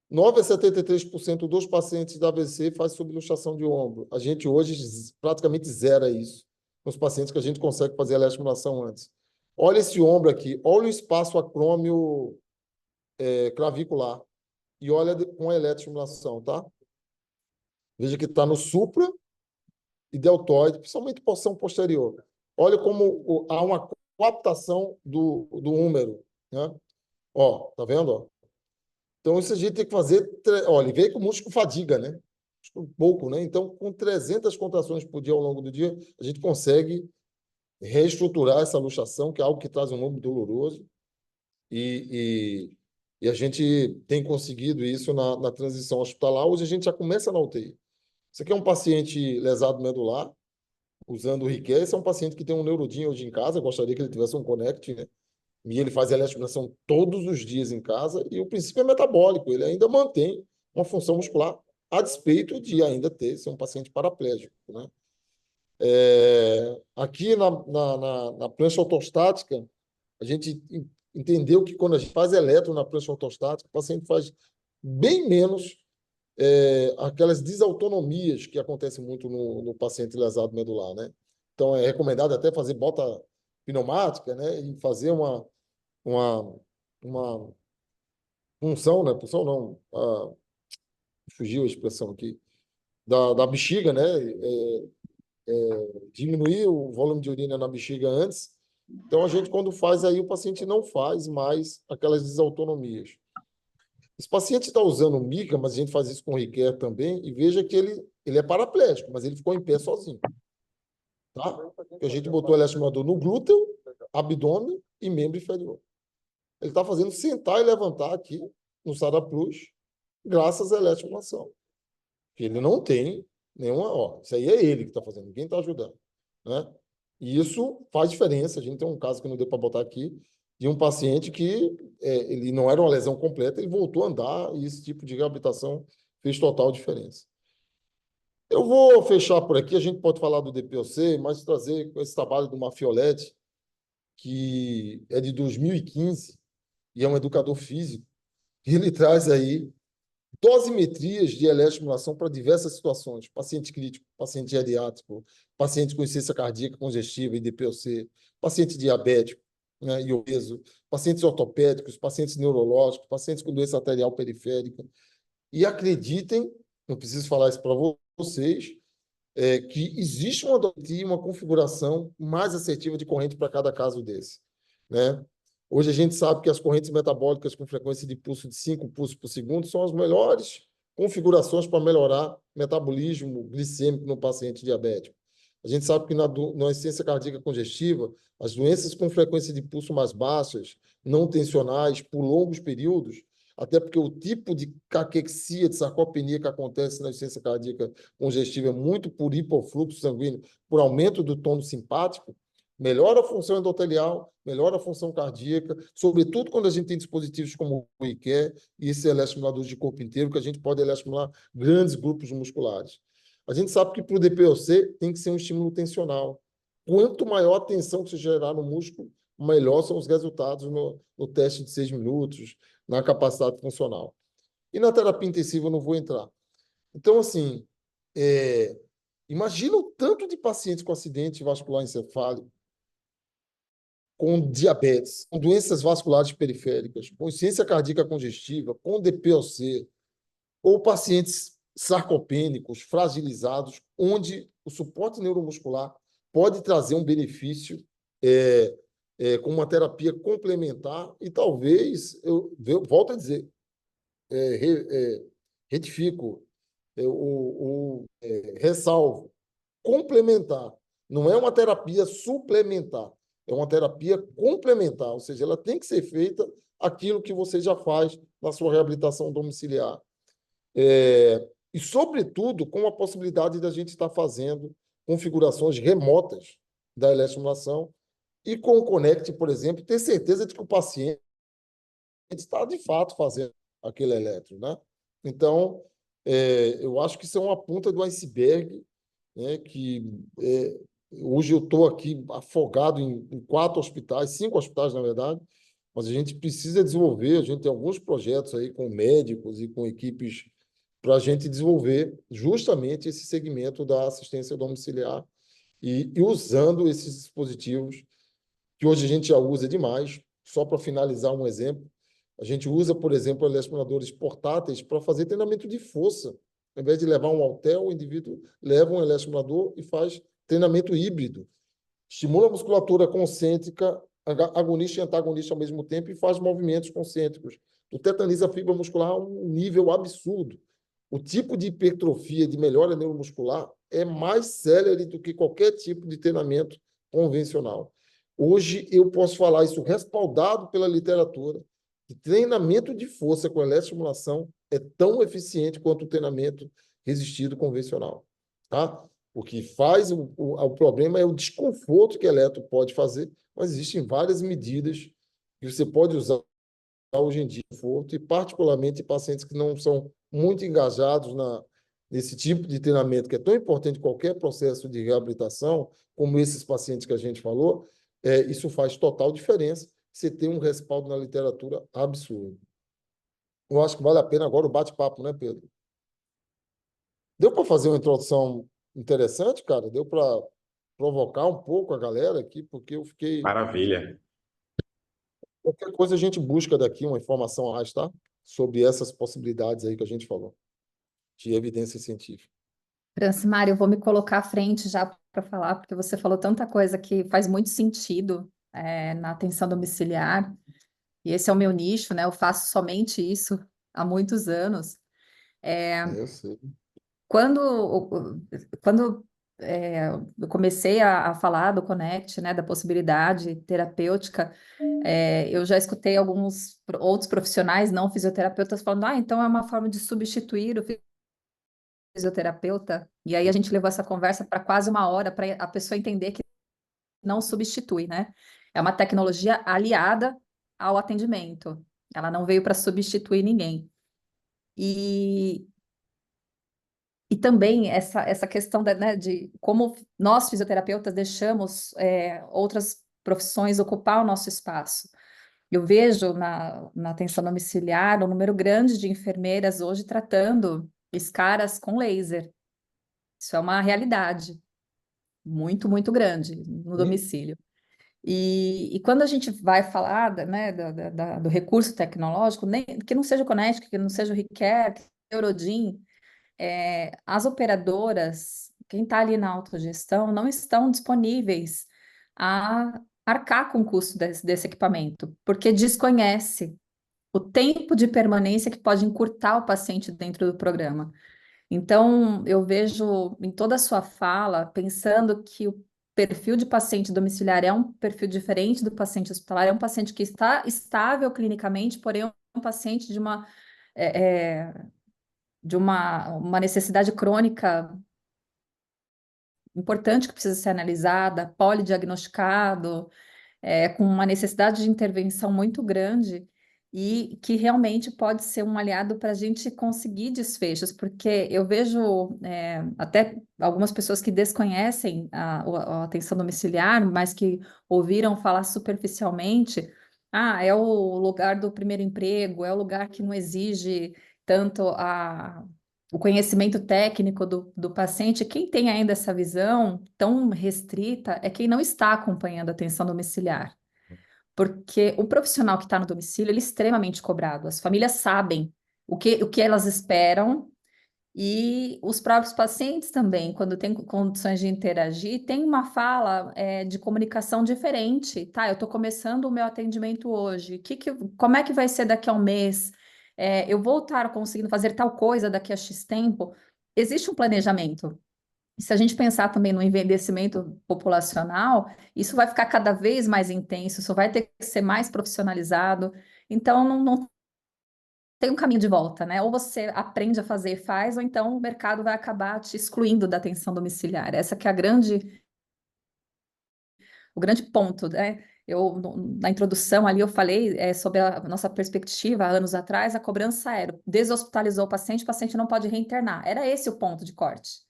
9 a 73% dos pacientes da AVC faz subluxação de ombro. A gente hoje praticamente zera isso nos pacientes que a gente consegue fazer a eletroestimulação antes. Olha esse ombro aqui, olha o espaço acrômio clavicular e olha com a eletroestimulação, tá? Veja que está no supra e deltoide, principalmente porção posterior. Olha como há uma coaptação do húmero, né? Ó, tá vendo? Ó? Então, isso a gente tem que fazer... Olha, veio com músculo fadiga, né? Pouco, né? Então, com 300 contrações por dia ao longo do dia, a gente consegue reestruturar essa luxação, que é algo que traz um ombro doloroso. E E a gente tem conseguido isso na transição hospitalar. Hoje a gente já começa na UTI. Você quer um paciente lesado medular, usando o Riquet, esse é um paciente que tem um neurodin hoje em casa, gostaria que ele tivesse um Connect, né? E ele faz eletroestimulação todos os dias em casa, e o princípio é metabólico, ele ainda mantém uma função muscular, a despeito de ainda ser um paciente paraplégico, né? Aqui na prancha ortostática, a gente entendeu que quando a gente faz eletro na prancha ortostática, o paciente faz bem menos aquelas desautonomias que acontecem muito no paciente lesado medular, né? Então, é recomendado até fazer bota pneumática, né? E fazer uma punção, né? Punção não, fugiu a expressão aqui, da bexiga, né? Diminuir o volume de urina na bexiga antes. Então, a gente, quando faz aí, o paciente não faz mais aquelas desautonomias. Esse paciente está usando mica, mas a gente faz isso com o Riquet também, e veja que ele é paraplégico, mas ele ficou em pé sozinho. Tá? Porque a gente botou o eletroestimulador no glúteo, abdômen e membro inferior. Ele está fazendo sentar e levantar aqui no SARA Plus, graças à eletroestimulação. Ele não tem nenhuma. Ó, isso aí é ele que está fazendo, ninguém está ajudando. Né? E isso faz diferença. A gente tem um caso que não deu para botar aqui, de um paciente que ele não era uma lesão completa, ele voltou a andar, e esse tipo de reabilitação fez total diferença. Eu vou fechar por aqui, a gente pode falar do DPOC, mas trazer esse trabalho do Mafioletti, que é de 2015, e é um educador físico, e ele traz aí dosimetrias de eletroestimulação para diversas situações: paciente crítico, paciente geriátrico, paciente com insuficiência cardíaca congestiva e DPOC, paciente diabético, né, e obeso, pacientes ortopédicos, pacientes neurológicos, pacientes com doença arterial periférica. E acreditem, não preciso falar isso para vocês, que existe uma dosimetria, uma configuração mais assertiva de corrente para cada caso desse, né? Hoje a gente sabe que as correntes metabólicas com frequência de pulso de 5 pulsos por segundo são as melhores configurações para melhorar metabolismo glicêmico no paciente diabético. A gente sabe que na insuficiência cardíaca congestiva, as doenças com frequência de pulso mais baixas, não tensionais, por longos períodos, até porque o tipo de caquexia, de sarcopenia que acontece na insuficiência cardíaca congestiva é muito por hipofluxo sanguíneo, por aumento do tônus simpático, melhora a função endotelial, melhora a função cardíaca, sobretudo quando a gente tem dispositivos como o IQE e esses eletroestimuladores de corpo inteiro, que a gente pode eletroestimular grandes grupos musculares. A gente sabe que para o DPOC tem que ser um estímulo tensional. Quanto maior a tensão que se gerar no músculo, melhor são os resultados no teste de 6 minutos, na capacidade funcional. E na terapia intensiva eu não vou entrar. Então, assim, imagina o tanto de pacientes com acidente vascular encefálico, com diabetes, com doenças vasculares periféricas, com insuficiência cardíaca congestiva, com DPOC, ou pacientes sarcopênicos, fragilizados, onde o suporte neuromuscular pode trazer um benefício com uma terapia complementar e talvez, eu volto a dizer, retifico, ressalvo, complementar. Não é uma terapia suplementar, é uma terapia complementar, ou seja, ela tem que ser feita aquilo que você já faz na sua reabilitação domiciliar. E, sobretudo, com a possibilidade da gente estar fazendo configurações remotas da eletroestimulação e com o Connect, por exemplo, ter certeza de que o paciente está, de fato, fazendo aquele eletro, né? Então, eu acho que isso é uma ponta do iceberg, né, que hoje eu estou aqui afogado em 4 hospitais, 5 hospitais, na verdade, mas a gente precisa desenvolver, a gente tem alguns projetos aí com médicos e com equipes para a gente desenvolver justamente esse segmento da assistência domiciliar e usando esses dispositivos que hoje a gente já usa demais. Só para finalizar um exemplo, a gente usa, por exemplo, eletroestimuladores portáteis para fazer treinamento de força. Ao invés de levar um halter, o indivíduo leva um eletroestimulador e faz treinamento híbrido. Estimula a musculatura concêntrica, agonista e antagonista ao mesmo tempo e faz movimentos concêntricos. Tu tetaniza a fibra muscular a um nível absurdo. O tipo de hipertrofia, de melhora neuromuscular, é mais célere do que qualquer tipo de treinamento convencional. Hoje, eu posso falar isso respaldado pela literatura, que treinamento de força com eletroestimulação é tão eficiente quanto o treinamento resistido convencional, tá? O que faz o problema é o desconforto que eletro pode fazer, mas existem várias medidas que você pode usar hoje em dia, conforto, e particularmente em pacientes que não são muito engajados nesse tipo de treinamento, que é tão importante em qualquer processo de reabilitação, como esses pacientes que a gente falou, isso faz total diferença. Você tem um respaldo na literatura absurdo. Eu acho que vale a pena agora o bate-papo, né, Pedro? Deu para fazer uma introdução interessante, cara? Deu para provocar um pouco a galera aqui, porque eu fiquei. Maravilha. Qualquer coisa a gente busca daqui uma informação a mais, tá? Sobre essas possibilidades aí que a gente falou, de evidência científica. Francimar, eu vou me colocar à frente já para falar, porque você falou tanta coisa que faz muito sentido na atenção domiciliar, e esse é o meu nicho, né? Eu faço somente isso há muitos anos. Eu sei. Quando eu comecei a falar do Connect, né, da possibilidade terapêutica, eu já escutei alguns outros profissionais não fisioterapeutas falando, então é uma forma de substituir o fisioterapeuta, e aí a gente levou essa conversa para quase uma hora para a pessoa entender que não substitui, né? É uma tecnologia aliada ao atendimento. Ela não veio para substituir ninguém. E, e também essa questão né, de como nós, fisioterapeutas, deixamos outras profissões ocupar o nosso espaço. Eu vejo na atenção domiciliar um número grande de enfermeiras hoje tratando escaras com laser. Isso é uma realidade muito, muito grande no domicílio. E quando a gente vai falar né, do recurso tecnológico, nem, que não seja o Conect, que não seja o Recare, que seja o Eurodin, as operadoras, quem está ali na autogestão, não estão disponíveis a arcar com o custo desse equipamento, porque desconhece o tempo de permanência que pode encurtar o paciente dentro do programa. Então, eu vejo em toda a sua fala, pensando que o perfil de paciente domiciliar é um perfil diferente do paciente hospitalar, é um paciente que está estável clinicamente, porém é um paciente de uma necessidade crônica importante que precisa ser analisada, polidiagnosticado, com uma necessidade de intervenção muito grande e que realmente pode ser um aliado para a gente conseguir desfechos, porque eu vejo até algumas pessoas que desconhecem a atenção domiciliar, mas que ouviram falar superficialmente, é o lugar do primeiro emprego, é o lugar que não exige tanto o conhecimento técnico do paciente. Quem tem ainda essa visão tão restrita é quem não está acompanhando a atenção domiciliar. Porque o profissional que está no domicílio, ele é extremamente cobrado. As famílias sabem o que elas esperam e os próprios pacientes também, quando têm condições de interagir, tem uma fala de comunicação diferente. Tá, eu estou começando o meu atendimento hoje. Como é que vai ser daqui a um mês? Eu vou estar conseguindo fazer tal coisa daqui a X tempo? Existe um planejamento. E se a gente pensar também no envelhecimento populacional, isso vai ficar cada vez mais intenso, isso vai ter que ser mais profissionalizado. Então, não tem um caminho de volta, né? Ou você aprende a fazer e faz, ou então o mercado vai acabar te excluindo da atenção domiciliar. Essa que é o grande ponto, né? Na introdução ali, eu falei sobre a nossa perspectiva, há anos atrás, a cobrança era, deshospitalizou o paciente não pode reinternar. Era esse o ponto de corte.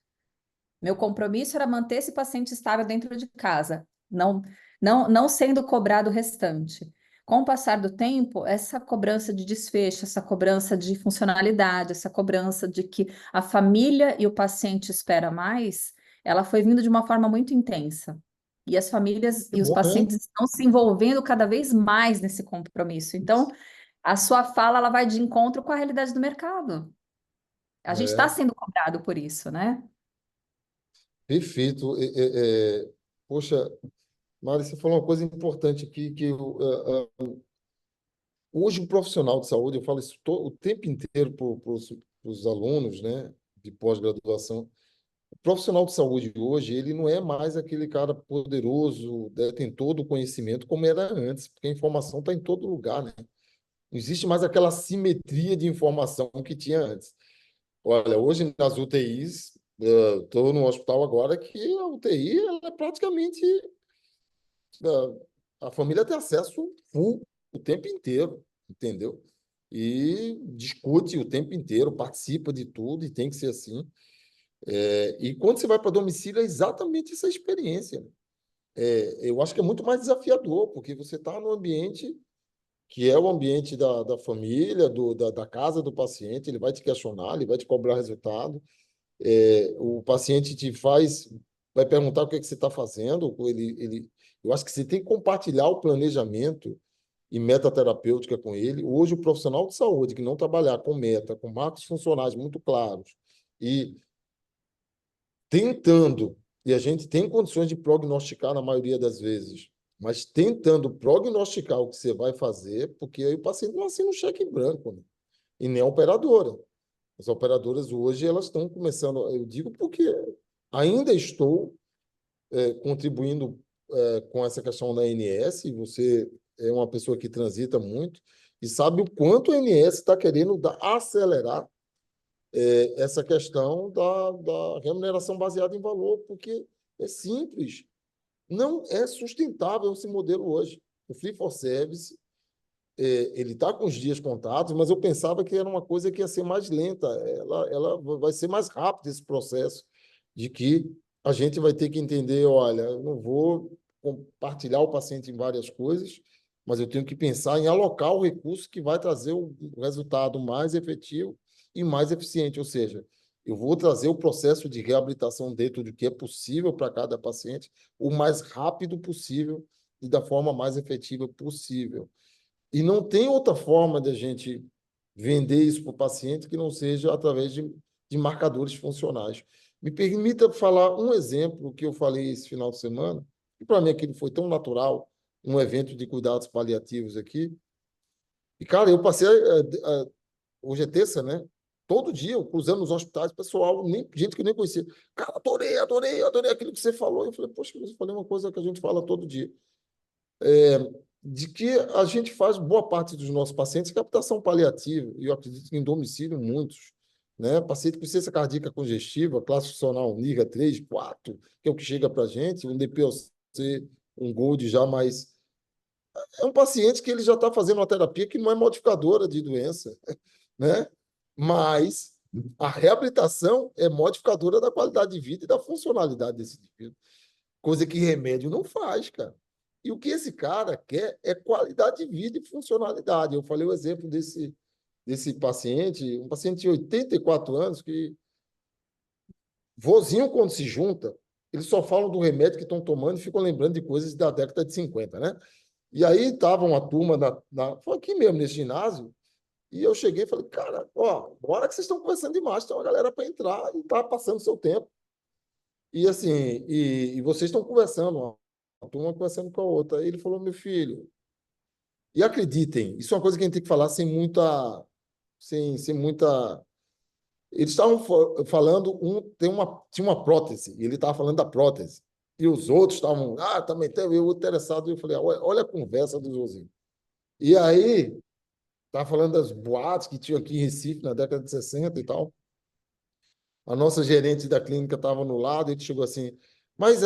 Meu compromisso era manter esse paciente estável dentro de casa, não sendo cobrado o restante. Com o passar do tempo, essa cobrança de desfecho, essa cobrança de funcionalidade, essa cobrança de que a família e o paciente espera mais, ela foi vindo de uma forma muito intensa. E as famílias Que e os bom, né? pacientes estão se envolvendo cada vez mais nesse compromisso. Então, a sua fala ela vai de encontro com a realidade do mercado. A gente está É, sendo cobrado por isso, né? perfeito. Poxa, Mari, você falou uma coisa importante aqui, que hoje o profissional de saúde, eu falo isso o tempo inteiro para os alunos, né, de pós-graduação. O profissional de saúde hoje, ele não é mais aquele cara poderoso, detentor do conhecimento como era antes, porque a informação está em todo lugar, né? Não existe mais aquela simetria de informação que tinha antes. Olha, hoje nas UTIs, estou no hospital agora que a UTI ela é praticamente a família tem acesso full o tempo inteiro, entendeu? E discute o tempo inteiro, participa de tudo e tem que ser assim. E quando você vai para domicílio, é exatamente essa experiência. Eu acho que é muito mais desafiador, porque você está no ambiente que é o ambiente da família, da casa do paciente, ele vai te questionar, ele vai te cobrar resultado. O paciente vai perguntar o que é que você está fazendo. Eu acho que você tem que compartilhar o planejamento e metaterapêutica com ele. Hoje, o profissional de saúde que não trabalhar com meta, com marcos funcionais muito claros e tentando, e a gente tem condições de prognosticar na maioria das vezes, mas tentando prognosticar o que você vai fazer, porque aí o paciente não assina um cheque em branco, né? E nem a operadora. As operadoras hoje elas estão começando, eu digo porque ainda estou contribuindo com essa questão da ANS, você é uma pessoa que transita muito e sabe o quanto a ANS está querendo acelerar essa questão da remuneração baseada em valor, porque é simples. Não é sustentável esse modelo hoje. O Free for Service, ele está com os dias contados, mas eu pensava que era uma coisa que ia ser mais lenta. Ela vai ser mais rápido esse processo de que a gente vai ter que entender, olha, eu não vou compartilhar o paciente em várias coisas, mas eu tenho que pensar em alocar o recurso que vai trazer o resultado mais efetivo e mais eficiente, ou seja, eu vou trazer o processo de reabilitação dentro do que é possível para cada paciente o mais rápido possível e da forma mais efetiva possível. E não tem outra forma de a gente vender isso para o paciente que não seja através de marcadores funcionais. Me permita falar um exemplo que eu falei esse final de semana, e para mim aquilo foi tão natural, um evento de cuidados paliativos aqui. E, cara, eu passei, hoje é terça, né? Todo dia, eu cruzando nos hospitais, pessoal, gente que eu nem conhecia. Cara, adorei aquilo que você falou. Eu falei, poxa, mas eu falei uma coisa que a gente fala todo dia. De que a gente faz boa parte dos nossos pacientes captação paliativa, e eu acredito que em domicílio muitos, né? Paciente com insuficiência cardíaca congestiva, classe funcional NIGA 3, 4, que é o que chega para a gente, um DPOC, um GOLD já mais... É um paciente que ele já está fazendo uma terapia que não é modificadora de doença, né? Mas a reabilitação é modificadora da qualidade de vida e da funcionalidade desse indivíduo. Coisa que remédio não faz, cara. E o que esse cara quer é qualidade de vida e funcionalidade. Eu falei o exemplo desse paciente, um paciente de 84 anos, que vozinho, quando se junta, eles só falam do remédio que estão tomando e ficam lembrando de coisas da década de 50, né? E aí estava uma turma, foi aqui mesmo, nesse ginásio, e eu cheguei e falei, cara, ó, bora que vocês estão conversando demais, tem uma galera para entrar e tá passando seu tempo. E assim, e vocês estão conversando, uma turma conversando com a outra. Aí ele falou, meu filho, e acreditem, isso é uma coisa que a gente tem que falar sem muita. Eles estavam falando, tinha uma prótese, e ele estava falando da prótese. E os outros estavam, também tem, eu interessado. E eu falei, olha a conversa do Josinho. E aí, estava falando das boates que tinha aqui em Recife, na década de 60 e tal. A nossa gerente da clínica estava no lado, e ele chegou assim, mas,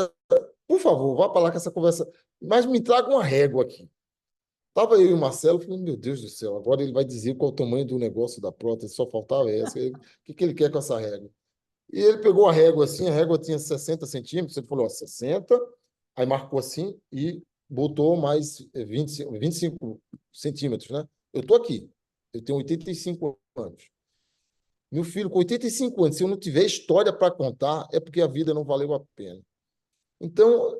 por favor, vá para lá com essa conversa, mas me traga uma régua aqui. Tava eu e o Marcelo, falando, meu Deus do céu, agora ele vai dizer qual é o tamanho do negócio da prótese, só faltava essa. O que ele quer com essa régua? E ele pegou a régua assim, a régua tinha 60 centímetros, ele falou, 60, aí marcou assim e botou mais 25 centímetros, né? Eu estou aqui, eu tenho 85 anos. Meu filho, com 85 anos, se eu não tiver história para contar, é porque a vida não valeu a pena. Então,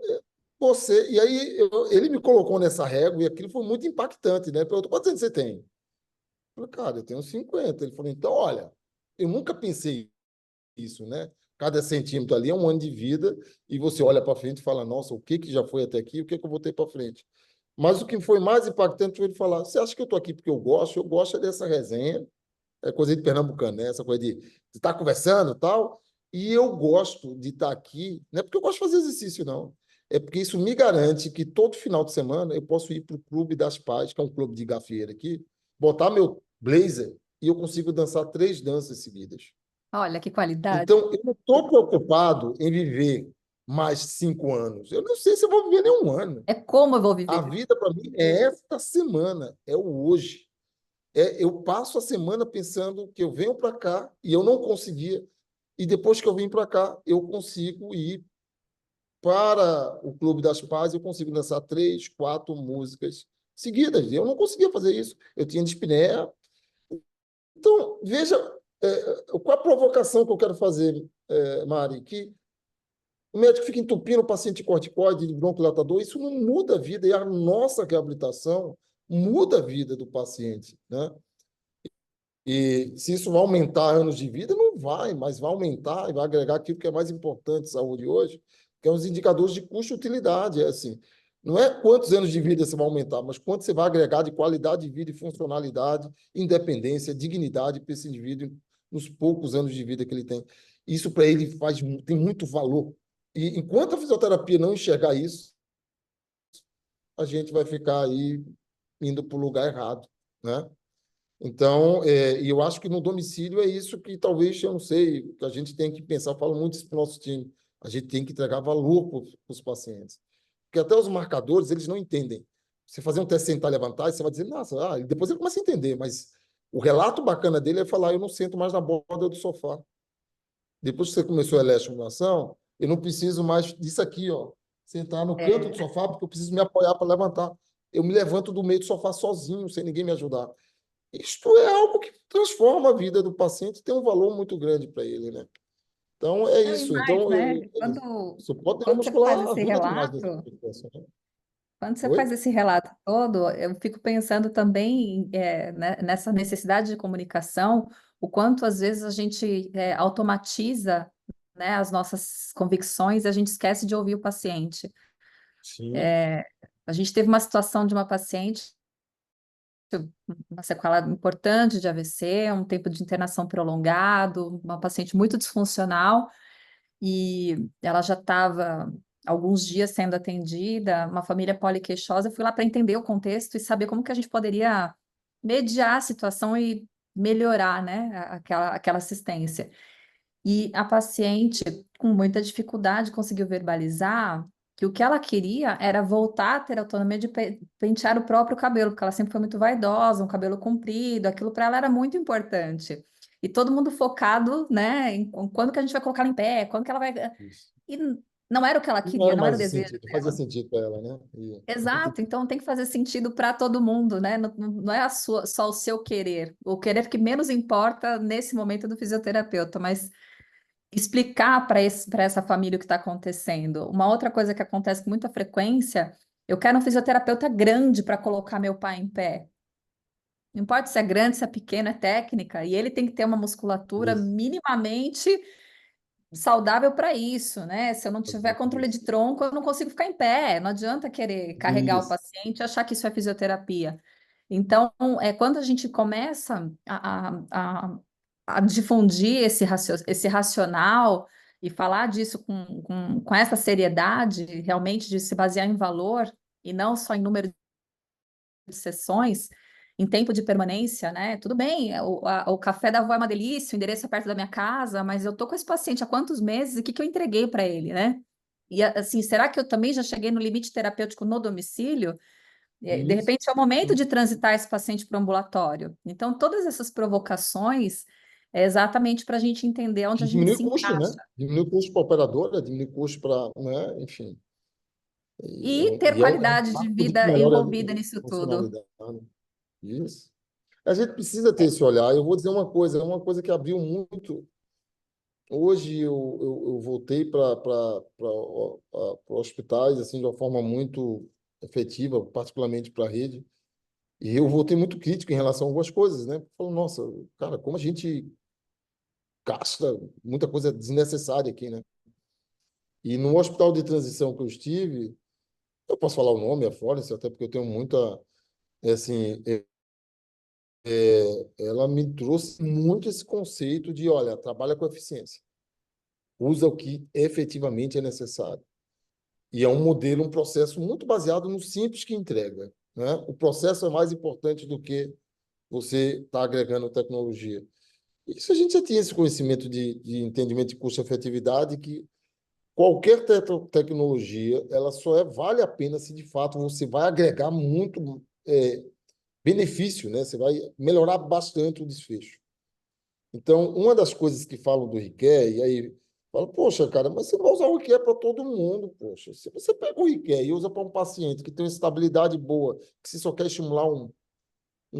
e aí ele me colocou nessa régua e aquilo foi muito impactante, né? Perguntou, quantos anos você tem? Eu falei, cara, eu tenho 50. Ele falou, então, olha, eu nunca pensei isso, né? Cada centímetro ali é um ano de vida e você olha para frente e fala, nossa, o que já foi até aqui, o que eu vou ter para frente? Mas o que foi mais impactante foi ele falar, você acha que eu estou aqui porque eu gosto dessa resenha, é coisa de pernambucano, né? Essa coisa de estar conversando e tal, e eu gosto de estar aqui, não é porque eu gosto de fazer exercício, não. É porque isso me garante que todo final de semana eu posso ir para o Clube das Pais, que é um clube de gafieira aqui, botar meu blazer e eu consigo dançar 3 danças seguidas. Olha que qualidade. Então, eu não estou preocupado em viver mais 5 anos. Eu não sei se eu vou viver nem 1 ano. É como eu vou A viver. vida, para mim, é esta semana, é o hoje. Eu passo a semana pensando que eu venho para cá e eu não conseguia, e depois que eu vim para cá, eu consigo ir para o Clube das Pazes, eu consigo dançar 3, 4 músicas seguidas. Eu não conseguia fazer isso. Eu tinha dispneia. Então, veja, qual a provocação que eu quero fazer, Mari, que o médico fica entupindo o paciente de corticoide, de bronquilatador, isso não muda a vida, e a nossa reabilitação muda a vida do paciente, né? E se isso vai aumentar anos de vida, não vai, mas vai aumentar e vai agregar aquilo que é mais importante em saúde hoje, que é os indicadores de custo-utilidade. É assim, não é quantos anos de vida você vai aumentar, mas quanto você vai agregar de qualidade de vida e funcionalidade, independência, dignidade para esse indivíduo nos poucos anos de vida que ele tem. Isso para ele tem muito valor. E enquanto a fisioterapia não enxergar isso, a gente vai ficar aí indo para o lugar errado, né? Então, e eu acho que no domicílio é isso que talvez, eu não sei, que a gente tem que pensar, eu falo muito isso para o nosso time, a gente tem que entregar valor para os pacientes. Porque até os marcadores, eles não entendem. Você fazer um teste sentar e levantar, você vai dizer, nossa, e depois ele começa a entender, mas o relato bacana dele é falar, eu não sento mais na borda do sofá. Depois que você começou a eletroestimulação, eu não preciso mais disso aqui, ó, sentar no canto do sofá, porque eu preciso me apoiar para levantar. Eu me levanto do meio do sofá sozinho, sem ninguém me ajudar. Isto é algo que transforma a vida do paciente e tem um valor muito grande para ele, né? Então, é Não, e isso. mais, Então, né? Quando, suporte quando você faz neuromuscular esse ajuda demais nesse relato, processo, né? quando você Oi? faz esse relato todo, eu fico pensando também né, nessa necessidade de comunicação, o quanto às vezes a gente automatiza, né, as nossas convicções e a gente esquece de ouvir o paciente. Sim. A gente teve uma situação de uma paciente, uma sequela importante de AVC, um tempo de internação prolongado, uma paciente muito disfuncional, e ela já estava alguns dias sendo atendida, uma família poliqueixosa. Eu fui lá para entender o contexto e saber como que a gente poderia mediar a situação e melhorar, né, aquela assistência. E a paciente, com muita dificuldade, conseguiu verbalizar que o que ela queria era voltar a ter autonomia de pentear o próprio cabelo, porque ela sempre foi muito vaidosa, um cabelo comprido, aquilo para ela era muito importante. E todo mundo focado, né, em quando que a gente vai colocar ela em pé, quando que ela vai... Isso. E não era o que ela Não queria, era não era mais o desejo sentido, fazia dela. sentido para ela, né? Exato, então tem que fazer sentido para todo mundo, né? Não é só o seu querer. O querer que menos importa nesse momento do fisioterapeuta, mas explicar para essa família o que está acontecendo. Uma outra coisa que acontece com muita frequência, eu quero um fisioterapeuta grande para colocar meu pai em pé. Não importa se é grande, se é pequeno, é técnica, e ele tem que ter uma musculatura Isso. minimamente saudável para isso, né? Se eu não tiver controle de tronco, eu não consigo ficar em pé. Não adianta querer carregar o Isso. paciente e achar que isso é fisioterapia. Então, quando a gente começa a difundir esse racional e falar disso com essa seriedade, realmente de se basear em valor e não só em número de sessões, em tempo de permanência, né? Tudo bem, o café da avó é uma delícia, o endereço é perto da minha casa, mas eu tô com esse paciente há quantos meses e o que que eu entreguei para ele, né? E assim, será que eu também já cheguei no limite terapêutico no domicílio? De Isso. repente é o momento de transitar esse paciente para o ambulatório. Então, todas essas provocações é exatamente para a gente entender onde Que a gente diminui se custo, né? encaixa. Diminui custo para a operadora, diminui custo para, né? Enfim. E ter É um qualidade de impacto muito vida melhor envolvida a nisso tudo. funcionalidade. Isso. A gente precisa ter esse olhar. Eu vou dizer uma coisa que abriu muito. Hoje eu voltei para hospitais assim de uma forma muito efetiva, particularmente para a rede, e eu voltei muito crítico em relação a algumas coisas, né? Falando, nossa, cara, como a gente gasta muita coisa desnecessária aqui, né? E no hospital de transição que eu estive, eu posso falar o nome, a Florence, até porque eu tenho muita, assim, ela me trouxe muito esse conceito de, olha, trabalha com eficiência, usa o que efetivamente é necessário. E é um modelo, um processo muito baseado no simples que entrega, né? O processo é mais importante do que você está agregando tecnologia. Isso a gente já tinha esse conhecimento de entendimento de custo-efetividade, que qualquer tecnologia, ela só vale a pena se de fato você vai agregar muito benefício, né? Você vai melhorar bastante o desfecho. Então, uma das coisas que falam do Riquet, e aí fala, poxa, cara, mas você não vai usar o Riquet para todo mundo, poxa. Se você pega o Riquet e usa para um paciente que tem uma estabilidade boa, que você só quer estimular um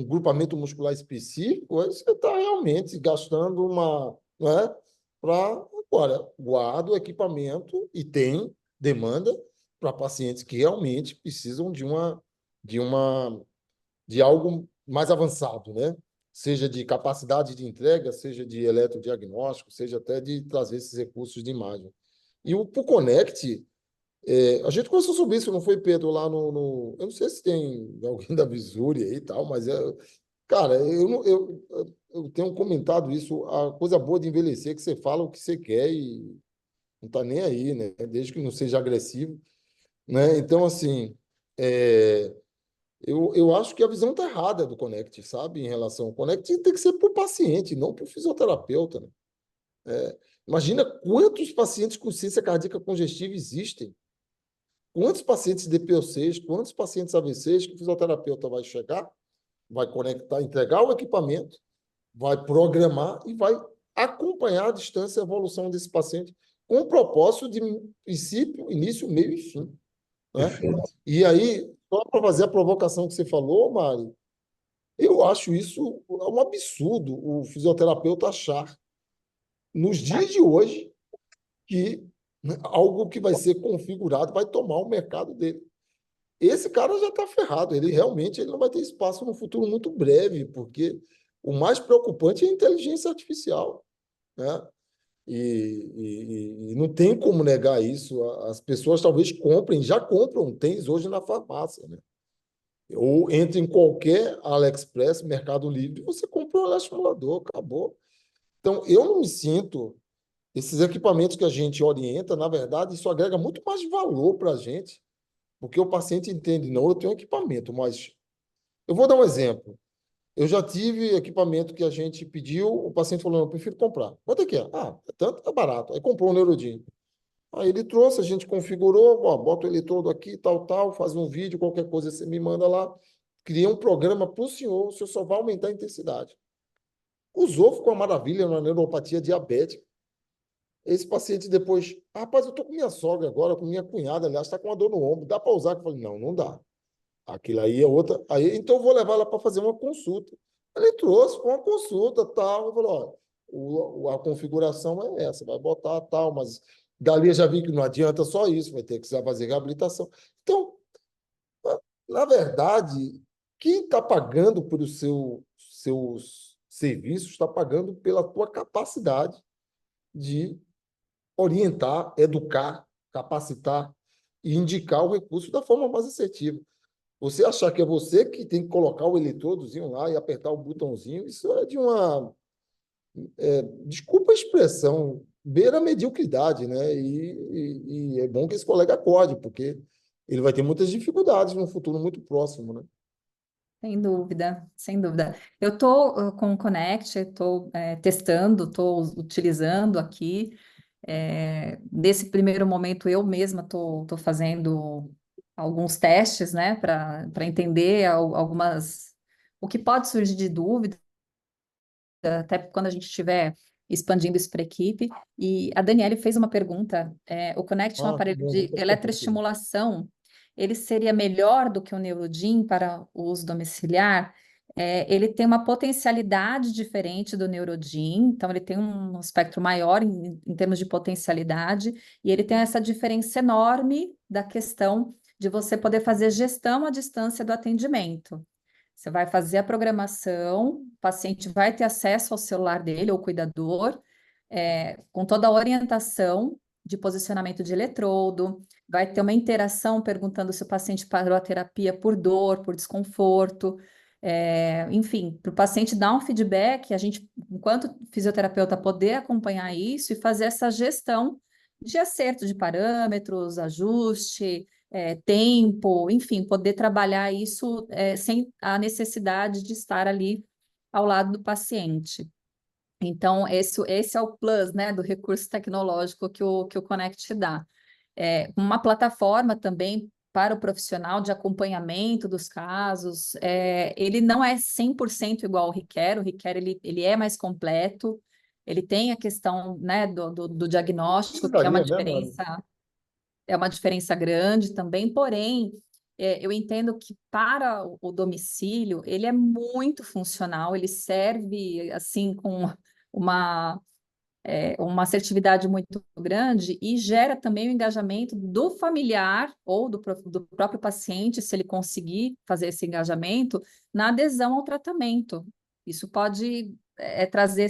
grupamento muscular específico, aí você está realmente gastando uma, né, para agora guarda o equipamento e tem demanda para pacientes que realmente precisam de algo mais avançado, né? Seja de capacidade de entrega, seja de eletrodiagnóstico, seja até de trazer esses recursos de imagem. E o Connect, a gente começou sobre isso, não foi, Pedro, lá eu não sei se tem alguém da Visuri aí e tal, mas cara, eu tenho comentado isso, a coisa boa de envelhecer é que você fala o que você quer e não tá nem aí, né? Desde que não seja agressivo, né? Então, assim, eu acho que a visão tá errada do Connect, sabe? Em relação ao Connect, tem que ser para o paciente, não para o fisioterapeuta, né? Imagina quantos pacientes com ciência cardíaca congestiva existem. Quantos pacientes DPOCs, quantos pacientes AVCs que o fisioterapeuta vai chegar, vai conectar, entregar o equipamento, vai programar e vai acompanhar à distância a evolução desse paciente com o propósito de princípio, início, meio e fim, né? Perfeito. E aí, só para fazer a provocação que você falou, Mari, eu acho isso um absurdo o fisioterapeuta achar, nos dias de hoje, que algo que vai ser configurado vai tomar o mercado dele. Esse cara já está ferrado, ele não vai ter espaço no futuro muito breve, porque o mais preocupante é a inteligência artificial, né? E não tem como negar isso. As pessoas talvez comprem, já compram tênis hoje na farmácia, né? Ou entre em qualquer AliExpress, Mercado Livre, você compra um eletroestimulador, acabou. Então, eu não me sinto. Esses equipamentos que a gente orienta, na verdade, isso agrega muito mais valor para a gente, porque o paciente entende, não, eu tenho equipamento, mas eu vou dar um exemplo. Eu já tive equipamento que a gente pediu, o paciente falou, não, eu prefiro comprar. Quanto é que é? Ah, é tanto, é barato. Aí comprou um Neurodin. Aí ele trouxe, a gente configurou, ó, bota o eletrodo aqui, tal, tal, faz um vídeo, qualquer coisa você me manda lá. Criei um programa para o senhor só vai aumentar a intensidade. Usou, ficou uma maravilha na neuropatia diabética. Esse paciente depois, rapaz, eu estou com minha sogra agora, com minha cunhada, aliás, está com uma dor no ombro, dá para usar? Eu falei, não, não dá. Aquilo aí é outra. Aí, então, eu vou levar ela para fazer uma consulta. Ele trouxe uma consulta, tal. Eu falei, ó, a configuração é essa, vai botar tal, mas dali eu já vi que não adianta só isso, vai ter que fazer reabilitação. Então, na verdade, quem está pagando por seus serviços está pagando pela tua capacidade de orientar, educar, capacitar e indicar o recurso da forma mais assertiva. Você achar que é você que tem que colocar o eletrodozinho lá e apertar o botãozinho, isso é de uma, desculpa a expressão, beira a mediocridade, né? E é bom que esse colega acorde, porque ele vai ter muitas dificuldades no futuro muito próximo, né? Sem dúvida, sem dúvida. Eu estou com o Connect, estou testando, estou utilizando aqui. Nesse primeiro momento, eu mesma estou fazendo alguns testes, né, para entender algumas o que pode surgir de dúvida, até quando a gente estiver expandindo isso para a equipe. E a Daniele fez uma pergunta: o Connect é um Ah, que aparelho bom, de vamos tocar por aqui. eletroestimulação, ele seria melhor do que o Neurodin para o uso domiciliar? Ele tem uma potencialidade diferente do Neurodin, então ele tem um espectro maior em termos de potencialidade, e ele tem essa diferença enorme da questão de você poder fazer gestão à distância do atendimento. Você vai fazer a programação, o paciente vai ter acesso ao celular dele, ou cuidador, com toda a orientação de posicionamento de eletrodo, vai ter uma interação perguntando se o paciente parou a terapia por dor, por desconforto, enfim, para o paciente dar um feedback, a gente, enquanto fisioterapeuta, poder acompanhar isso e fazer essa gestão de acerto de parâmetros, ajuste, tempo, enfim, poder trabalhar isso sem a necessidade de estar ali ao lado do paciente. Então, esse é o plus, né, do recurso tecnológico que o Connect dá. Uma plataforma também para o profissional de acompanhamento dos casos, ele não é 100% igual ao Requer, o Requer ele é mais completo, ele tem a questão, né, do diagnóstico, que Daria, né, Mari? é uma diferença grande também, porém, eu entendo que para o domicílio ele é muito funcional, ele serve assim com uma, uma assertividade muito grande e gera também o engajamento do familiar ou do próprio paciente, se ele conseguir fazer esse engajamento, na adesão ao tratamento. Isso pode trazer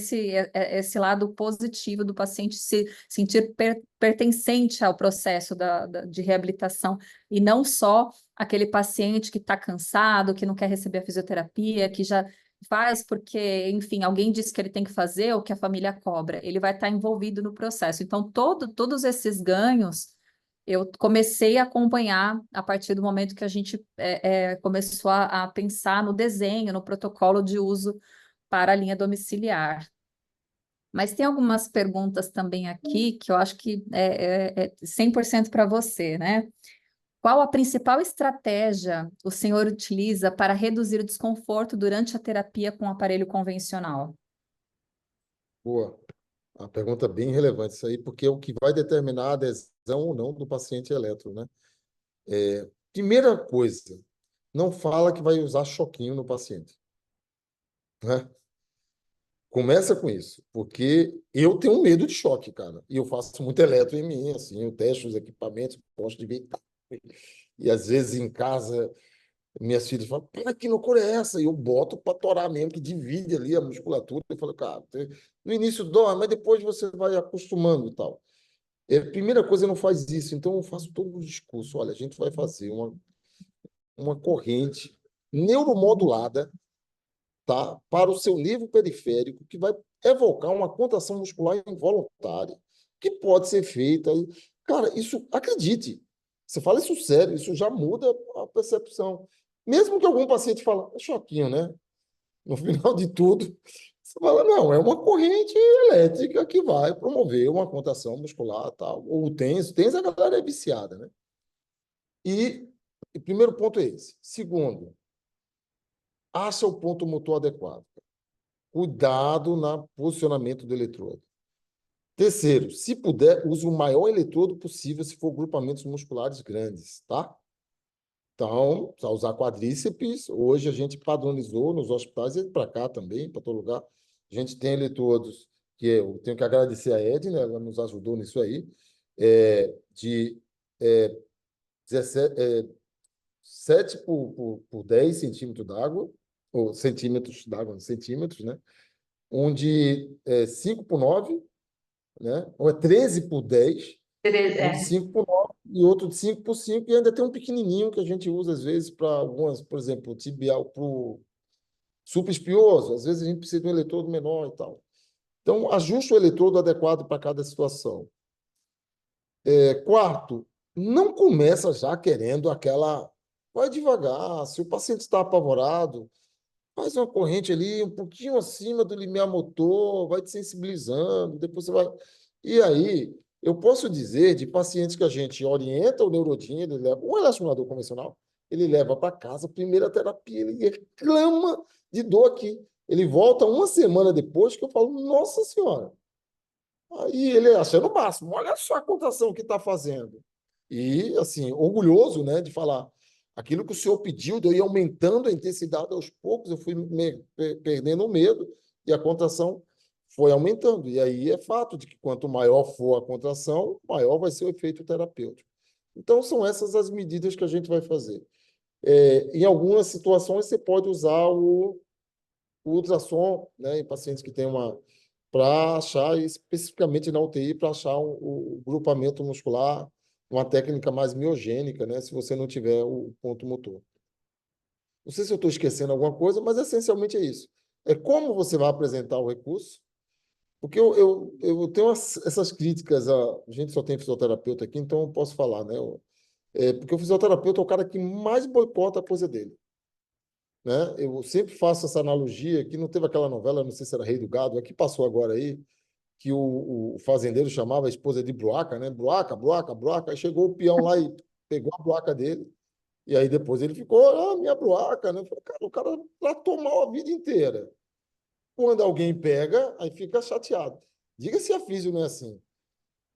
esse lado positivo do paciente se sentir pertencente ao processo de reabilitação e não só aquele paciente que está cansado, que não quer receber a fisioterapia, que já faz porque, enfim, alguém disse que ele tem que fazer ou que a família cobra. Ele vai estar envolvido no processo. Então, todos esses ganhos eu comecei a acompanhar a partir do momento que a gente começou a pensar no desenho, no protocolo de uso para a linha domiciliar. Mas tem algumas perguntas também aqui que eu acho que é 100% para você, né? Qual a principal estratégia o senhor utiliza para reduzir o desconforto durante a terapia com o aparelho convencional? Boa. A pergunta é bem relevante isso aí, porque é o que vai determinar a adesão ou não do paciente eletro, né? Primeira coisa, não fala que vai usar choquinho no paciente, né? Começa com isso, porque eu tenho medo de choque, cara. E eu faço muito eletro em mim, assim, eu testo os equipamentos, gosto de ver. E às vezes em casa, minhas filhas falam, pô, que loucura é essa? E eu boto para torar mesmo, que divide ali a musculatura. Eu falo, cara, no início dói, mas depois você vai acostumando e tal. Primeira coisa, não faz isso. Então eu faço todo o discurso. Olha, a gente vai fazer uma corrente neuromodulada, tá, para o seu nervo periférico, que vai evocar uma contração muscular involuntária, que pode ser feita. Cara, isso, acredite, você fala isso sério, isso já muda a percepção. Mesmo que algum paciente fale, é choquinho, né? No final de tudo, você fala, não, é uma corrente elétrica que vai promover uma contração muscular, tal. Ou tens a galera é viciada, né? E o primeiro ponto é esse. Segundo, acha o ponto motor adequado. Cuidado no posicionamento do eletrodo. Terceiro, se puder, use o maior eletrodo possível se for grupamentos musculares grandes, tá? Então, precisa usar quadríceps. Hoje a gente padronizou nos hospitais e para cá também, para todo lugar. A gente tem eletrodos que eu tenho que agradecer a Edna, ela nos ajudou nisso aí, de 17, 7 por 10 centímetros d'água, ou centímetros d'água, centímetros, né? Onde é 5 por 9, né? Ou é 13 por 10, um de 5 por 9 e outro de 5 por 5, e ainda tem um pequenininho que a gente usa às vezes para algumas, por exemplo, tibial para o supraespinhoso, às vezes a gente precisa de um eletrodo menor e tal. Então, ajuste o eletrodo adequado para cada situação. Quarto, não começa já querendo aquela... Vai devagar, se o paciente está apavorado, faz uma corrente ali um pouquinho acima do limiar motor, vai te sensibilizando, depois você vai... E aí, eu posso dizer de pacientes que a gente orienta o neurodinho, ele leva um relacionador convencional, ele leva para casa, primeira terapia, ele reclama de dor aqui. Ele volta uma semana depois que eu falo, nossa senhora. Aí ele achando o máximo, olha só a contração que está fazendo. E, assim, orgulhoso, né, de falar aquilo que o senhor pediu, de eu ir aumentando a intensidade aos poucos, eu fui perdendo o medo e a contração foi aumentando. E aí é fato de que quanto maior for a contração, maior vai ser o efeito terapêutico. Então, são essas as medidas que a gente vai fazer. Em algumas situações, você pode usar o ultrassom, né, em pacientes que têm uma... para achar, especificamente na UTI, para achar o grupamento muscular, uma técnica mais miogênica, né, se você não tiver o ponto motor. Não sei se eu estou esquecendo alguma coisa, mas essencialmente é isso. É como você vai apresentar o recurso, porque eu tenho essas críticas, a gente só tem fisioterapeuta aqui, então eu posso falar, né? Porque o fisioterapeuta é o cara que mais boicota a coisa dele. né? Eu sempre faço essa analogia, que não teve aquela novela, não sei se era Rei do Gado, é que passou agora aí, que o fazendeiro chamava a esposa de Bruaca, né? Bruaca, Bruaca, Bruaca. Aí chegou o peão lá e pegou a Bruaca dele. E aí depois ele ficou, minha Bruaca, né? Eu falei, cara, o cara tratou mal a vida inteira. Quando alguém pega, aí fica chateado. Diga se a físio não é assim.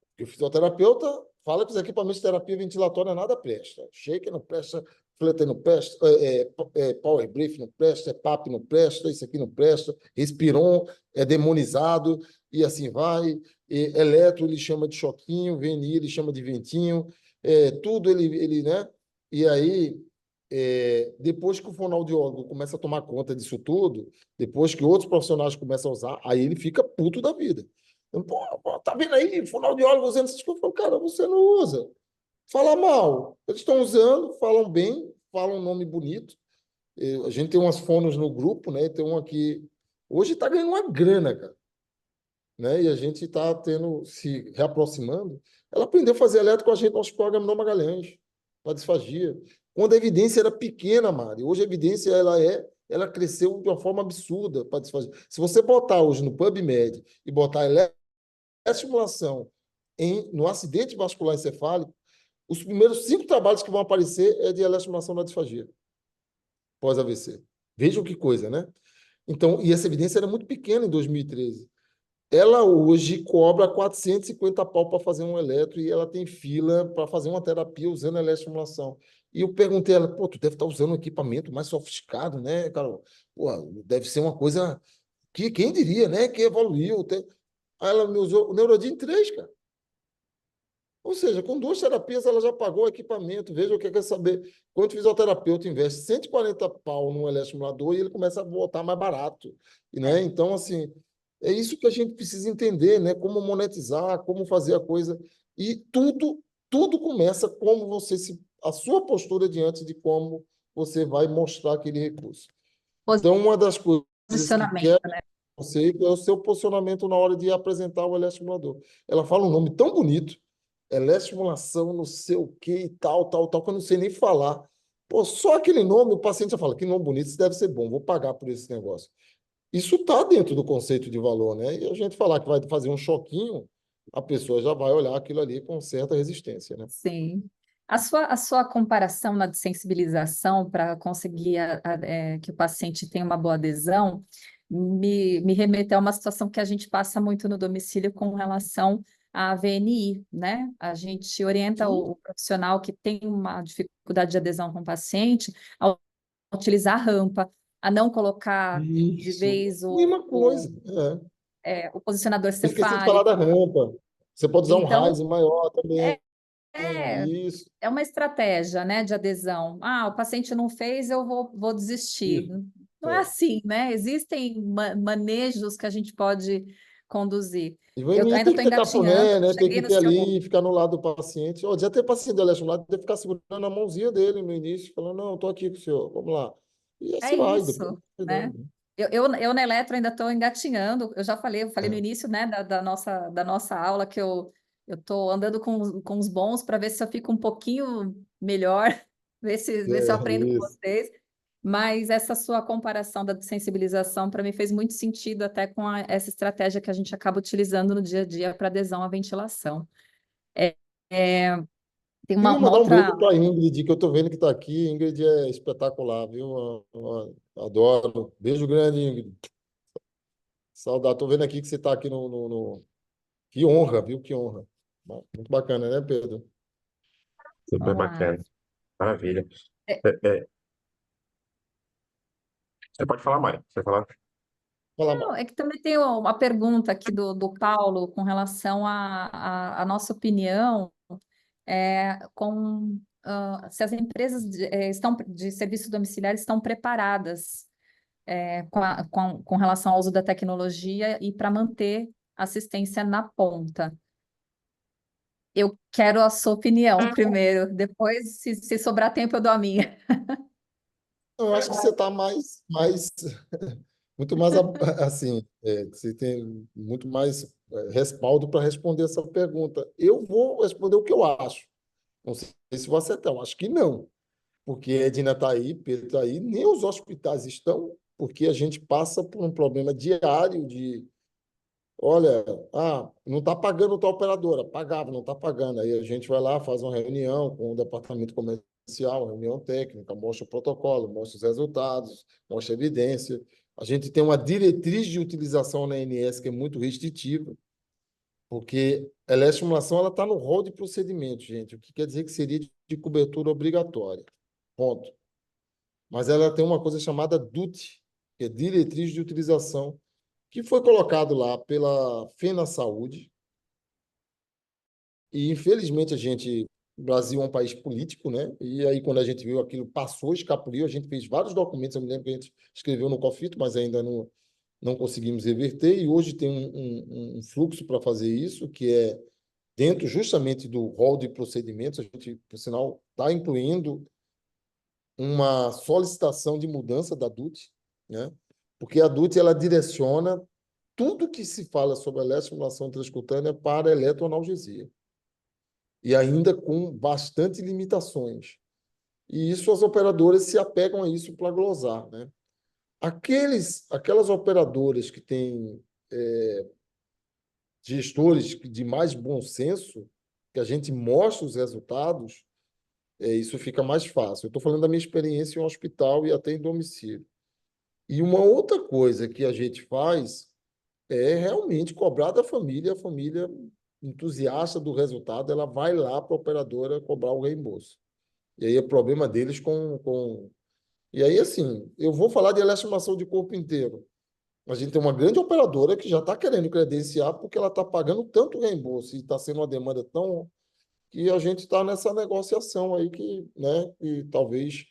Porque o fisioterapeuta fala que os equipamentos de terapia ventilatória nada presta. Shaker não presta, fleter não presta, power brief não presta, PAP não presta, isso aqui não presta, Respiron é demonizado, e assim vai. Eletro ele chama de choquinho, VNI ele chama de ventinho, tudo ele, né? E aí, depois que o fonoaudiólogo começa a tomar conta disso tudo, depois que outros profissionais começam a usar, aí ele fica puto da vida. Pô, tá vendo aí, fonoaudiólogo usando essas coisas? Eu falo, cara, você não usa. Fala mal. Eles estão usando, falam bem, falam um nome bonito. A gente tem umas fonos no grupo, né? Tem um aqui. Hoje está ganhando uma grana, cara. Né? E a gente está se reaproximando. Ela aprendeu a fazer elétrico com a gente no Hospital Agamenon Magalhães, para disfagia. Quando a evidência era pequena, Mari. Hoje a evidência ela cresceu de uma forma absurda para disfagia. Se você botar hoje no PubMed e botar estimulação no acidente vascular encefálico, os primeiros 5 trabalhos que vão aparecer é de eletroestimulação na disfagia, pós-AVC. Vejam que coisa, né? Então, e essa evidência era muito pequena em 2013. Ela hoje cobra 450 pau para fazer um eletro e ela tem fila para fazer uma terapia usando eletroestimulação. E eu perguntei a ela, pô, tu deve estar usando um equipamento mais sofisticado, né, Carol? Pô, deve ser uma coisa que, quem diria, né, que evoluiu. Aí ela me usou o Neurodin 3, cara. Ou seja, com 2 terapias ela já pagou o equipamento. Veja o que quer saber. Quando o fisioterapeuta investe 140 pau num eletroestimulador e ele começa a voltar mais barato. Né? Então, assim, é isso que a gente precisa entender, né? Como monetizar, como fazer a coisa. E tudo começa como a sua postura diante de como você vai mostrar aquele recurso. Então, uma das coisas que quer Posicionamento, né? conceito é o seu posicionamento na hora de apresentar o eletroestimulador. Ela fala um nome tão bonito, eletroestimulação, não sei o que e tal, tal, tal, que eu não sei nem falar. Pô, só aquele nome, o paciente já fala, que nome bonito, isso deve ser bom, vou pagar por esse negócio. Isso está dentro do conceito de valor, né? E a gente falar que vai fazer um choquinho, a pessoa já vai olhar aquilo ali com certa resistência, né? Sim. A sua comparação na desensibilização para conseguir que o paciente tenha uma boa adesão me remeteu a uma situação que a gente passa muito no domicílio com relação à VNI, né? A gente orienta o profissional que tem uma dificuldade de adesão com o paciente a utilizar a rampa, a não colocar de Isso, vez mesma coisa. o posicionador Eu esqueci de falar da cefálico. rampa. Você pode usar um Então, raise maior também. é, Isso, é uma estratégia, né, de adesão. Ah, o paciente não fez, eu vou desistir. isso. Não é É. assim, né? Existem manejos que a gente pode conduzir. E Eu VNI ainda tem estou que ter engatinhando, cafuné, né? Tem cheguei que no ter seu. ali, ficar no lado do paciente. Ó, já tem paciente de eletroestimulado, tem que ficar segurando a mãozinha dele no início, falando, não, estou aqui com o senhor, vamos lá. E É assim vai, depois. isso, né? Eu na Eletro ainda estou engatinhando. Eu falei no É, início, né, da nossa aula que eu estou andando com os bons para ver se eu fico um pouquinho melhor, ver se eu aprendo com isso. vocês. Mas essa sua comparação da sensibilização para mim fez muito sentido até com essa estratégia que a gente acaba utilizando no dia a dia para adesão à ventilação. É, é, tem Queria uma mandar um outra. beijo para a Ingrid, que eu estou vendo que está aqui. Ingrid é espetacular, viu? Adoro. Beijo grande, Ingrid. Saudade. Estou vendo aqui que você está aqui Que honra, viu? Que honra. Muito bacana, né, Pedro? Super Vamos lá. bacana. Maravilha. É, É, é, você pode falar, Mari. Você falar. Fala não, mal. é que também tem uma pergunta aqui do Paulo com relação à nossa opinião se as empresas de serviço domiciliar estão preparadas com relação ao uso da tecnologia e para manter assistência na ponta. Eu quero a sua opinião primeiro, depois, se sobrar tempo, eu dou a minha. Eu acho que você está muito mais assim, você tem muito mais respaldo para responder essa pergunta. Eu vou responder o que eu acho. Não sei se você acertar, eu acho que não. porque Edna está aí, Pedro está aí, nem os hospitais estão, porque a gente passa por um problema diário de, olha, não está pagando tal operadora, pagava, não está pagando. Aí a gente vai lá, faz uma reunião com o departamento comercial, reunião técnica, mostra o protocolo, mostra os resultados, mostra a evidência. A gente tem uma diretriz de utilização na ANS que é muito restritiva, porque a eletroestimulação ela está no rol de procedimentos, gente, o que quer dizer que seria de cobertura obrigatória. Ponto. Mas ela tem uma coisa chamada DUT, que é Diretriz de Utilização, que foi colocado lá pela FENA Saúde. E, infelizmente, o Brasil é um país político, né? E aí, quando a gente viu aquilo, passou, escapuliu, a gente fez vários documentos, eu me lembro que a gente escreveu no COFITO, mas ainda não conseguimos reverter, e hoje tem um fluxo para fazer isso, que é dentro justamente do rol de procedimentos, a gente, por sinal, está incluindo uma solicitação de mudança da DUT, né? Porque a DUT ela direciona tudo que se fala sobre eletroestimulação transcutânea para eletroanalgesia, e ainda com bastante limitações. E isso as operadoras se apegam a isso para glosar, né? Aquelas operadoras que têm gestores de mais bom senso, que a gente mostra os resultados, isso fica mais fácil. Eu estou falando da minha experiência em um hospital e até em domicílio. E uma outra coisa que a gente faz é realmente cobrar da família, a família entusiasta do resultado, ela vai lá para a operadora cobrar o reembolso. E aí é problema deles com... E aí, assim, eu vou falar de eletroestimulação de corpo inteiro. A gente tem uma grande operadora que já está querendo credenciar porque ela está pagando tanto reembolso e está sendo uma demanda tão... que a gente está nessa negociação aí que, né, e talvez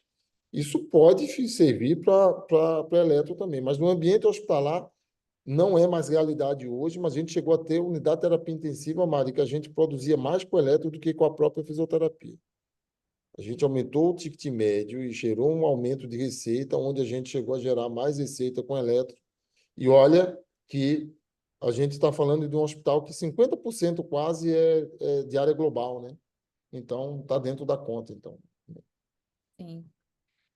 isso pode servir para eletro também. Mas no ambiente hospitalar não é mais realidade hoje, mas a gente chegou a ter unidade de terapia intensiva, Mari, que a gente produzia mais com eletro do que com a própria fisioterapia. A gente aumentou o ticket médio e gerou um aumento de receita, onde a gente chegou a gerar mais receita com eletro. E olha que a gente está falando de um hospital que 50% quase é de área global, né? Então, está dentro da conta. Então, Sim.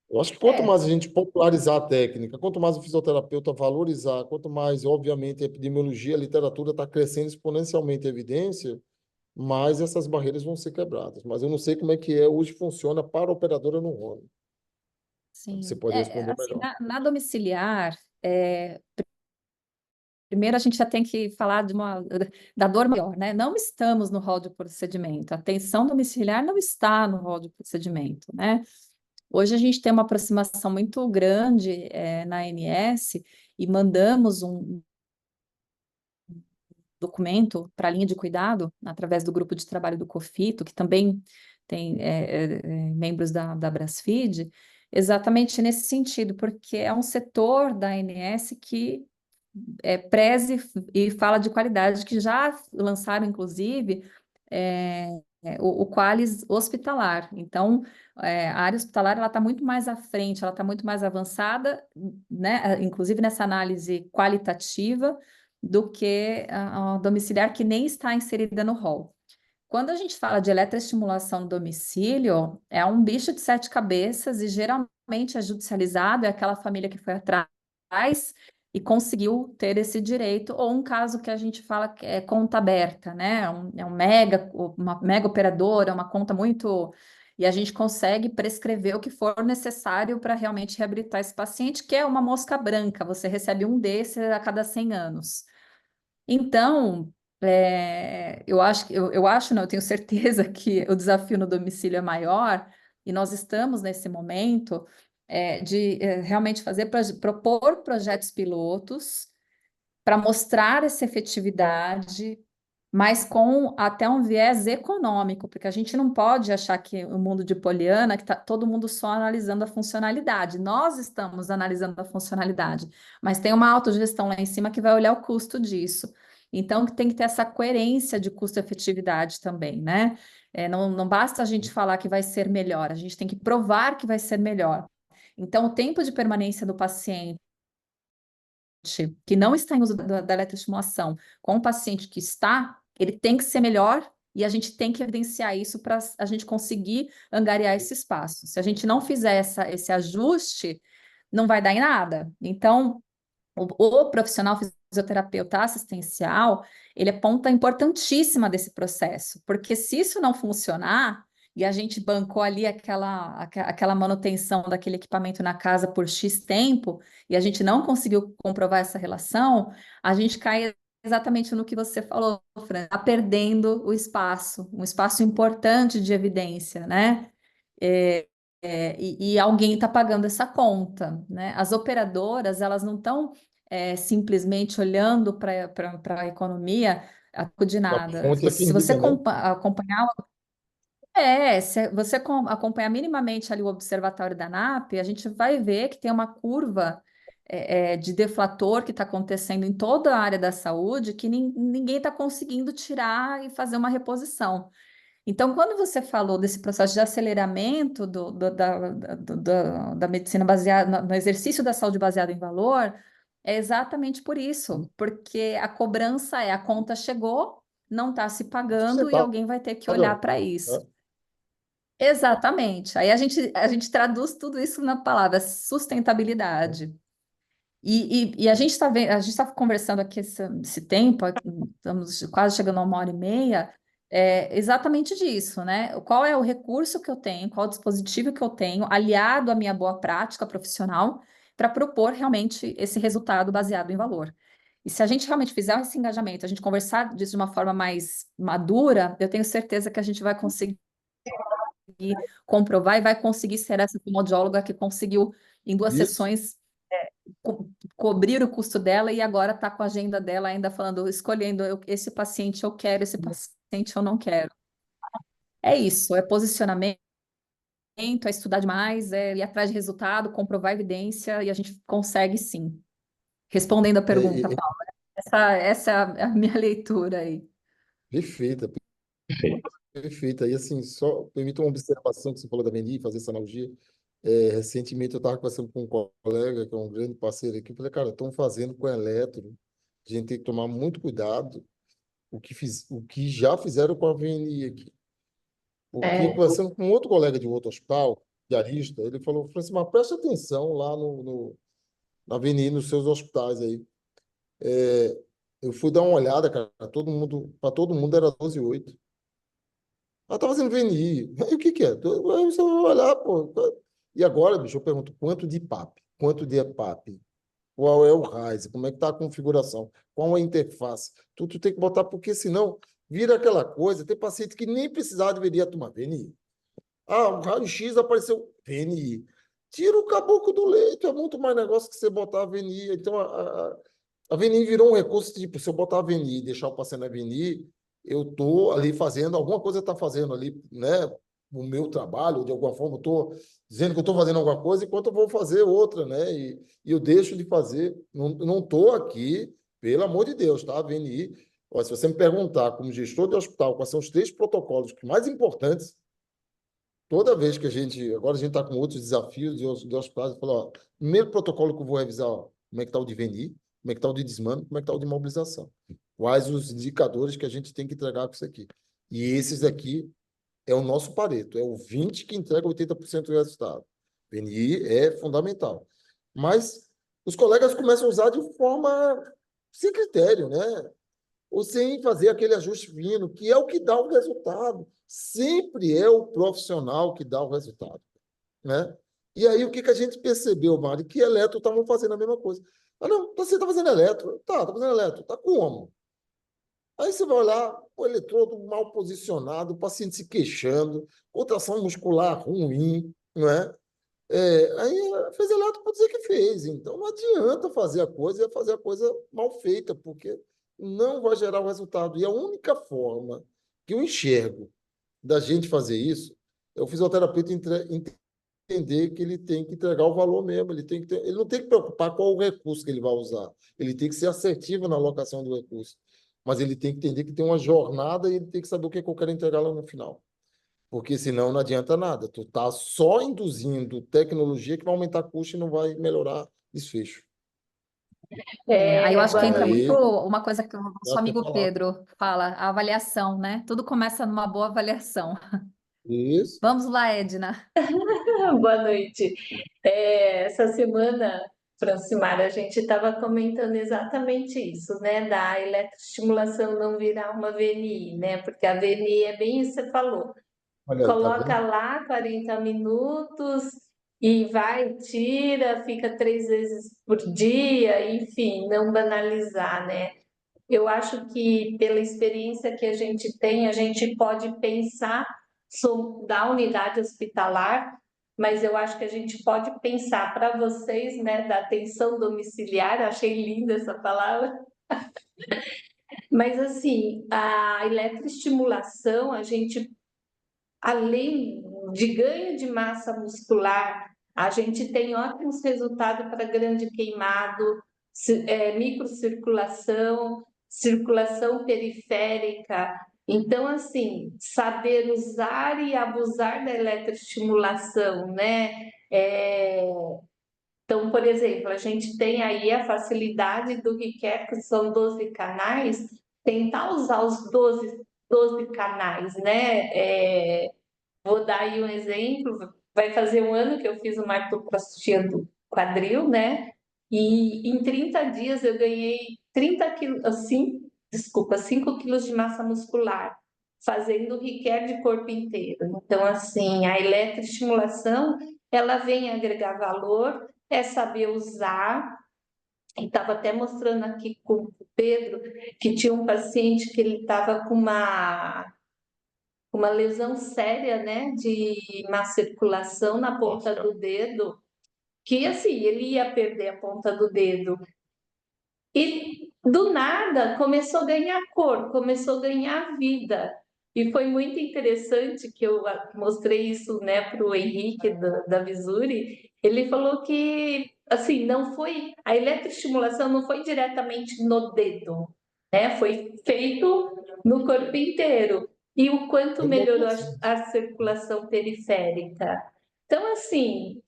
eu acho que quanto mais a gente popularizar a técnica, quanto mais o fisioterapeuta valorizar, quanto mais, obviamente, a epidemiologia, a literatura está crescendo exponencialmente a evidência, mais essas barreiras vão ser quebradas. Mas eu não sei como é que hoje funciona para a operadora no rolo. Você Sim. pode responder Assim, melhor. na domiciliar, primeiro a gente já tem que falar da dor maior, né? Não estamos no rol de procedimento. A atenção domiciliar não está no rol de procedimento, né? Hoje a gente tem uma aproximação muito grande na ANS e mandamos um documento para a linha de cuidado através do grupo de trabalho do COFITO, que também tem membros da Brasfeed, exatamente nesse sentido, porque é um setor da ANS que preze e fala de qualidade, que já lançaram, inclusive, o Qualis hospitalar. Então, a área hospitalar ela está muito mais à frente, ela está muito mais avançada, né, inclusive nessa análise qualitativa, do que a domiciliar, que nem está inserida no rol. Quando a gente fala de eletroestimulação no domicílio, é um bicho de sete cabeças e geralmente é judicializado, é aquela família que foi atrás e conseguiu ter esse direito, ou um caso que a gente fala que é conta aberta, né? Uma mega operadora, uma conta muito... E a gente consegue prescrever o que for necessário para realmente reabilitar esse paciente, que é uma mosca branca, você recebe um desses a cada 100 anos. Então, eu acho, não, eu tenho certeza que o desafio no domicílio é maior, e nós estamos nesse momento de realmente propor projetos pilotos para mostrar essa efetividade, mas com até um viés econômico, porque a gente não pode achar que o mundo de Poliana, que está todo mundo só analisando a funcionalidade. Nós estamos analisando a funcionalidade, mas tem uma autogestão lá em cima que vai olhar o custo disso. Então, tem que ter essa coerência de custo-efetividade também, né? Não basta a gente falar que vai ser melhor, a gente tem que provar que vai ser melhor. Então, o tempo de permanência do paciente que não está em uso da eletroestimulação com o paciente que está, ele tem que ser melhor E a gente tem que evidenciar isso para a gente conseguir angariar esse espaço. Se a gente não fizer esse ajuste, não vai dar em nada. Então, o profissional fisioterapeuta assistencial, ele é ponta importantíssima desse processo, porque se isso não funcionar, e a gente bancou ali aquela manutenção daquele equipamento na casa por X tempo, e a gente não conseguiu comprovar essa relação, a gente cai exatamente no que você falou, Fran, está perdendo o espaço, um espaço importante de evidência, né? É, e alguém está pagando essa conta, né? As operadoras, elas não estão simplesmente olhando para a economia a troco de A nada. fonte é Se você finita, né? acompanhar se você acompanhar minimamente ali o observatório da ANAP, a gente vai ver que tem uma curva de deflator que está acontecendo em toda a área da saúde que ninguém está conseguindo tirar e fazer uma reposição. Então, quando você falou desse processo de aceleramento da medicina baseada no exercício da saúde baseada em valor, é exatamente por isso, porque a cobrança a conta chegou, não está se pagando e Sustentável, alguém vai ter que olhar para né? isso. Exatamente. Aí a gente traduz tudo isso na palavra sustentabilidade. E a gente está vendo, a gente está conversando aqui esse tempo, estamos quase chegando a 1h30, exatamente disso, né? Qual é o recurso que eu tenho, qual o dispositivo que eu tenho, aliado à minha boa prática profissional, para propor realmente esse resultado baseado em valor. E se a gente realmente fizer esse engajamento, a gente conversar disso de uma forma mais madura, eu tenho certeza que a gente vai conseguir comprovar e vai conseguir ser essa fonoaudióloga que conseguiu, em 2 sessões, cobrir o custo dela e agora está com a agenda dela ainda falando, escolhendo esse paciente eu quero, esse paciente eu não quero. É isso, é posicionamento, é estudar demais, é ir atrás de resultado, comprovar evidência e a gente consegue sim. Respondendo a pergunta, É, Paulo, essa é a minha leitura aí. perfeita, Perfeito. perfeita. E assim, só permita uma observação que você falou da Veni, fazer essa analogia. Recentemente eu estava conversando com um colega, que é um grande parceiro aqui, eu falei, cara, estão fazendo com eletro, a gente tem que tomar muito cuidado o que já fizeram com a VNI aqui. Porque É, conversando com outro colega de outro hospital, diarista, ele falou assim, mas preste atenção lá na VNI, nos seus hospitais aí. Eu fui dar uma olhada, cara, para todo mundo era 12,8. Ela tá fazendo VNI. Aí o que que é? Aí você vai olhar, pô. E agora, bicho, eu pergunto, quanto de PAP? Quanto de EPAP? Qual é o RAIS? Como é que está a configuração? Qual a interface? Tu tem que botar, porque senão vira aquela coisa, tem paciente que nem precisar deveria tomar VNI. Ah, o raio-x apareceu VNI. Tira o caboclo do leito, é muito mais negócio que você botar a VNI. Então, a VNI virou um recurso, tipo, se eu botar a VNI e deixar o paciente na VNI, eu estou ali fazendo, alguma coisa está fazendo ali, né? O meu trabalho, de alguma forma, eu estou dizendo que eu estou fazendo alguma coisa, enquanto eu vou fazer outra, né? E eu deixo de fazer. Não estou aqui, pelo amor de Deus, tá? A VNI. Ó, se você me perguntar, como gestor de hospital, quais são os 3 protocolos mais importantes, toda vez que agora a gente está com outros desafios de hospitais, eu falo, ó, primeiro protocolo que eu vou revisar, ó, como é que está o de VNI, como é que está o de desmame, como é que está o de mobilização. Quais os indicadores que a gente tem que entregar com isso aqui. E esses aqui é o nosso Pareto, é o 20 que entrega 80% do resultado. VNI é fundamental. Mas os colegas começam a usar de forma sem critério, né? Ou sem fazer aquele ajuste fino, que é o que dá o resultado. Sempre é o profissional que dá o resultado, né? E aí, o que que a gente percebeu, Mari? Que eletro estavam fazendo a mesma coisa. Ah, não, você está fazendo eletro? Tá fazendo eletro. Tá como? Aí você vai olhar o eletrodo mal posicionado, o paciente se queixando, contração muscular ruim, não é? Aí fez eletro para dizer que fez. Então não adianta fazer a coisa e fazer a coisa mal feita, porque não vai gerar o resultado. E a única forma que eu enxergo da gente fazer isso é o fisioterapeuta entender que ele tem que entregar o valor mesmo. Ele não tem que preocupar qual o recurso que ele vai usar. Ele tem que ser assertivo na alocação do recurso. Mas ele tem que entender que tem uma jornada e ele tem que saber o que é que eu quero entregar lá no final. Porque senão não adianta nada. Tu tá só induzindo tecnologia que vai aumentar custo e não vai melhorar desfecho. Aí eu acho que Boa entra muito noite. Aí, uma coisa que o já nosso quer amigo falar. Pedro fala, a avaliação, né? Tudo começa numa boa avaliação. Isso. Vamos lá, Edna. Boa noite. Essa semana, Francimar, a gente estava comentando exatamente isso, né? Da eletroestimulação não virar uma VNI, né? Porque a VNI é bem isso que você falou. Olha aí, tá Coloca vendo? lá 40 minutos e vai, tira, fica 3 vezes por dia, enfim, não banalizar, né? Eu acho que pela experiência que a gente tem, a gente pode pensar da unidade hospitalar, mas eu acho que a gente pode pensar para vocês, né, da atenção domiciliar, achei linda essa palavra, mas assim, a eletroestimulação, a gente além de ganho de massa muscular, a gente tem ótimos resultados para grande queimado, microcirculação, circulação periférica. Então, assim, saber usar e abusar da eletroestimulação, né? Então, por exemplo, a gente tem aí a facilidade do Requer, que são 12 canais, tentar usar os 12 canais, né? Vou dar aí um exemplo. Vai fazer um ano que eu fiz uma artroplastia do quadril, né? E em 30 dias eu ganhei 30 quilos, assim, desculpa, 5 quilos de massa muscular, fazendo o requer de corpo inteiro. Então, assim, a eletroestimulação, ela vem agregar valor, é saber usar. E estava até mostrando aqui com o Pedro que tinha um paciente que ele estava com uma lesão séria, né, de má circulação na ponta Nossa, do dedo, que assim, ele ia perder a ponta do dedo. E do nada começou a ganhar cor, começou a ganhar vida. E foi muito interessante que eu mostrei isso, né, para o Henrique da Visuri. Ele falou que assim não foi a eletroestimulação não foi diretamente no dedo, né? Foi feito no corpo inteiro. E o quanto Dentro do melhorou paciente. a circulação periférica. Então, assim,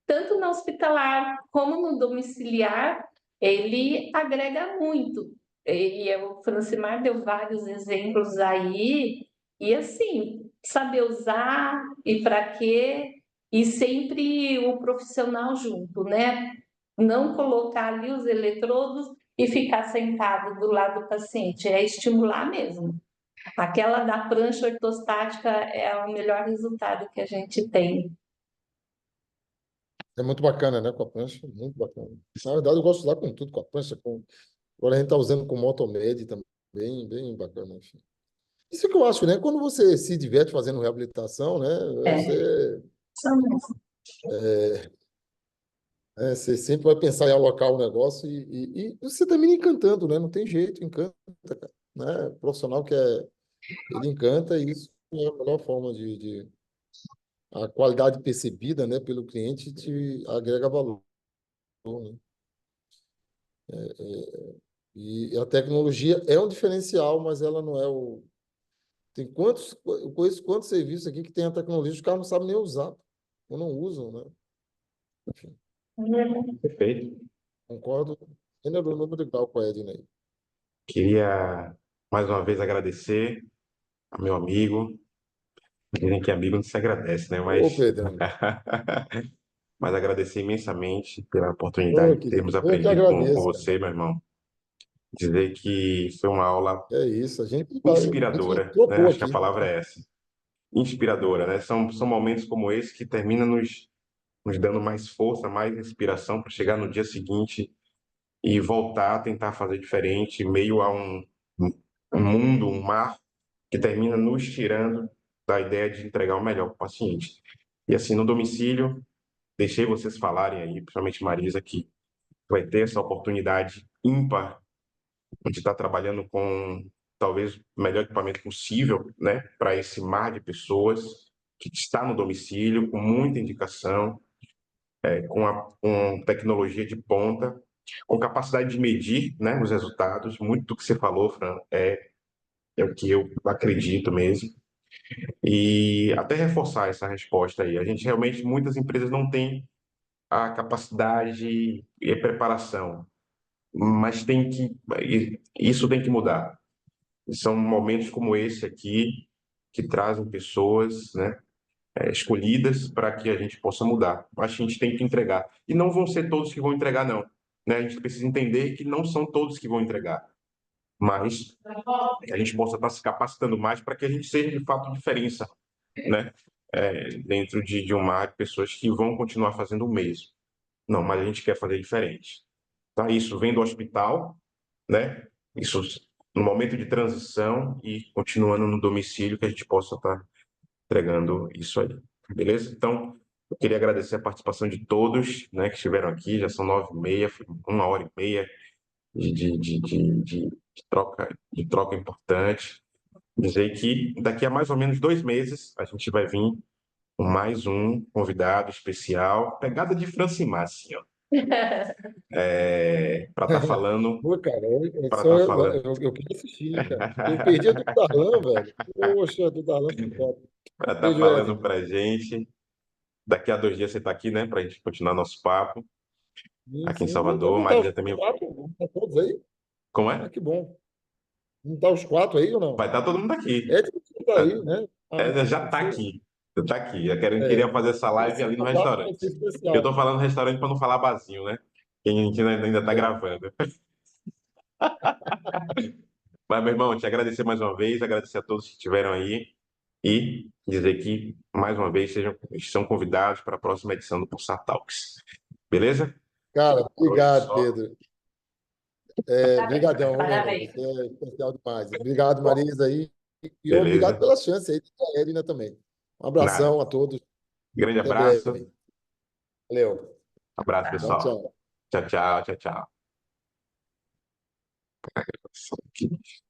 tanto na hospitalar como no domiciliar, ele agrega muito. E o Francimar deu vários exemplos aí, e assim, saber usar e para quê, e sempre o profissional junto, né? Não colocar ali os eletrodos e ficar sentado do lado do paciente, é estimular mesmo. Aquela da prancha ortostática é o melhor resultado que a gente tem. É muito bacana, né? Com a prancha, muito bacana. Na verdade, eu gosto de usar com tudo, com a prancha. Agora a gente está usando com Motomed também, bem bacana. Enfim. Isso que eu acho, né? Quando você se diverte fazendo reabilitação, né? É, Você, são mesmo. você sempre vai pensar em alocar o negócio e você termina encantando, né? Não tem jeito, encanta, cara, né? O profissional que ele encanta e isso é a melhor forma a qualidade percebida, né, pelo cliente te agrega valor, né? E a tecnologia é um diferencial, mas ela não é o. Tem eu conheço quantos serviços aqui que tem a tecnologia, os caras não sabem nem usar, ou não usam, né? Enfim, perfeito. concordo. Ainda do número legal com a Edna aí. Queria mais uma vez agradecer ao meu amigo. Dizem que amigo não se agradece, né? Ô, Mas, Pedrão, mas agradecer imensamente pela oportunidade ô, de termos querido, eu que aprendido com agradeço, cara. você, meu irmão. Dizer que foi uma aula É isso, a gente inspiradora, né? trocou Acho que a aqui, palavra é essa. Inspiradora, né? São momentos como esse que terminam nos dando mais força, mais inspiração para chegar no dia seguinte e voltar a tentar fazer diferente, em meio a um mundo, um mar que termina nos tirando da ideia de entregar o melhor para o paciente. E assim, no domicílio, deixei vocês falarem aí, principalmente Marisa, que vai ter essa oportunidade ímpar de estar trabalhando com talvez o melhor equipamento possível, né, para esse mar de pessoas que está no domicílio, com muita indicação, com tecnologia de ponta, com capacidade de medir, né, os resultados. Muito do que você falou, Fran, é o que eu acredito mesmo. E até reforçar essa resposta aí. A gente realmente, muitas empresas não têm a capacidade e a preparação mas isso tem que mudar. E são momentos como esse aqui que trazem pessoas, né, escolhidas para que a gente possa mudar. Acho que a gente tem que entregar. E não vão ser todos que vão entregar, não. Né? A gente precisa entender que não são todos que vão entregar, mas que a gente possa estar se capacitando mais para que a gente seja de fato diferença, né? Dentro de um mar de pessoas que vão continuar fazendo o mesmo. Não, mas a gente quer fazer diferente. Tá? Isso vem do hospital, né? Isso no momento de transição e continuando no domicílio, que a gente possa estar entregando isso aí. Beleza? Então, eu queria agradecer a participação de todos, né, que estiveram aqui. Já são 9h30, foi 1h30 de troca importante. Dizer que daqui a mais ou menos 2 meses a gente vai vir com mais um convidado especial, pegada de Francimar, assim, ó, para estar falando, Pô, cara, para estar falando, eu queria assistir, cara. Eu perdi a do Darlan, velho. Poxa, a do Darlan foi top. para estar Beijo, falando Ed. para gente. Daqui a 2 dias você está aqui, né, para a gente continuar nosso papo Sim, aqui em sim. Salvador. Não tá os Marília também. quatro, não tá todos aí? Como Ah, é? que bom. Não tá os quatro aí ou Vai não? estar todo mundo aqui. Ed não tá aí, né? Ah, Já está você, aqui. Já está aqui. Queria é, fazer essa live esse ali no contato vai restaurante. ser Eu especial. estou falando restaurante para não falar barzinho, né? Que a gente ainda está É. gravando. Mas, meu irmão, te agradecer mais uma vez, agradecer a todos que estiveram aí e dizer que, mais uma vez, são convidados para a próxima edição do Pulsar Talks. Beleza? Cara, Por hoje é obrigado, só. Pedro. É, Parabéns, brigadão, ô, meu irmão. parabéns. Você é especial demais. Obrigado, Marisa aí. E obrigado Beleza? pela chance aí da Edna também. Um Nada. abração a todos. Grande Até abraço. breve. Valeu. Abraço, Tchau, pessoal. tchau. Tchau, tchau, tchau, tchau.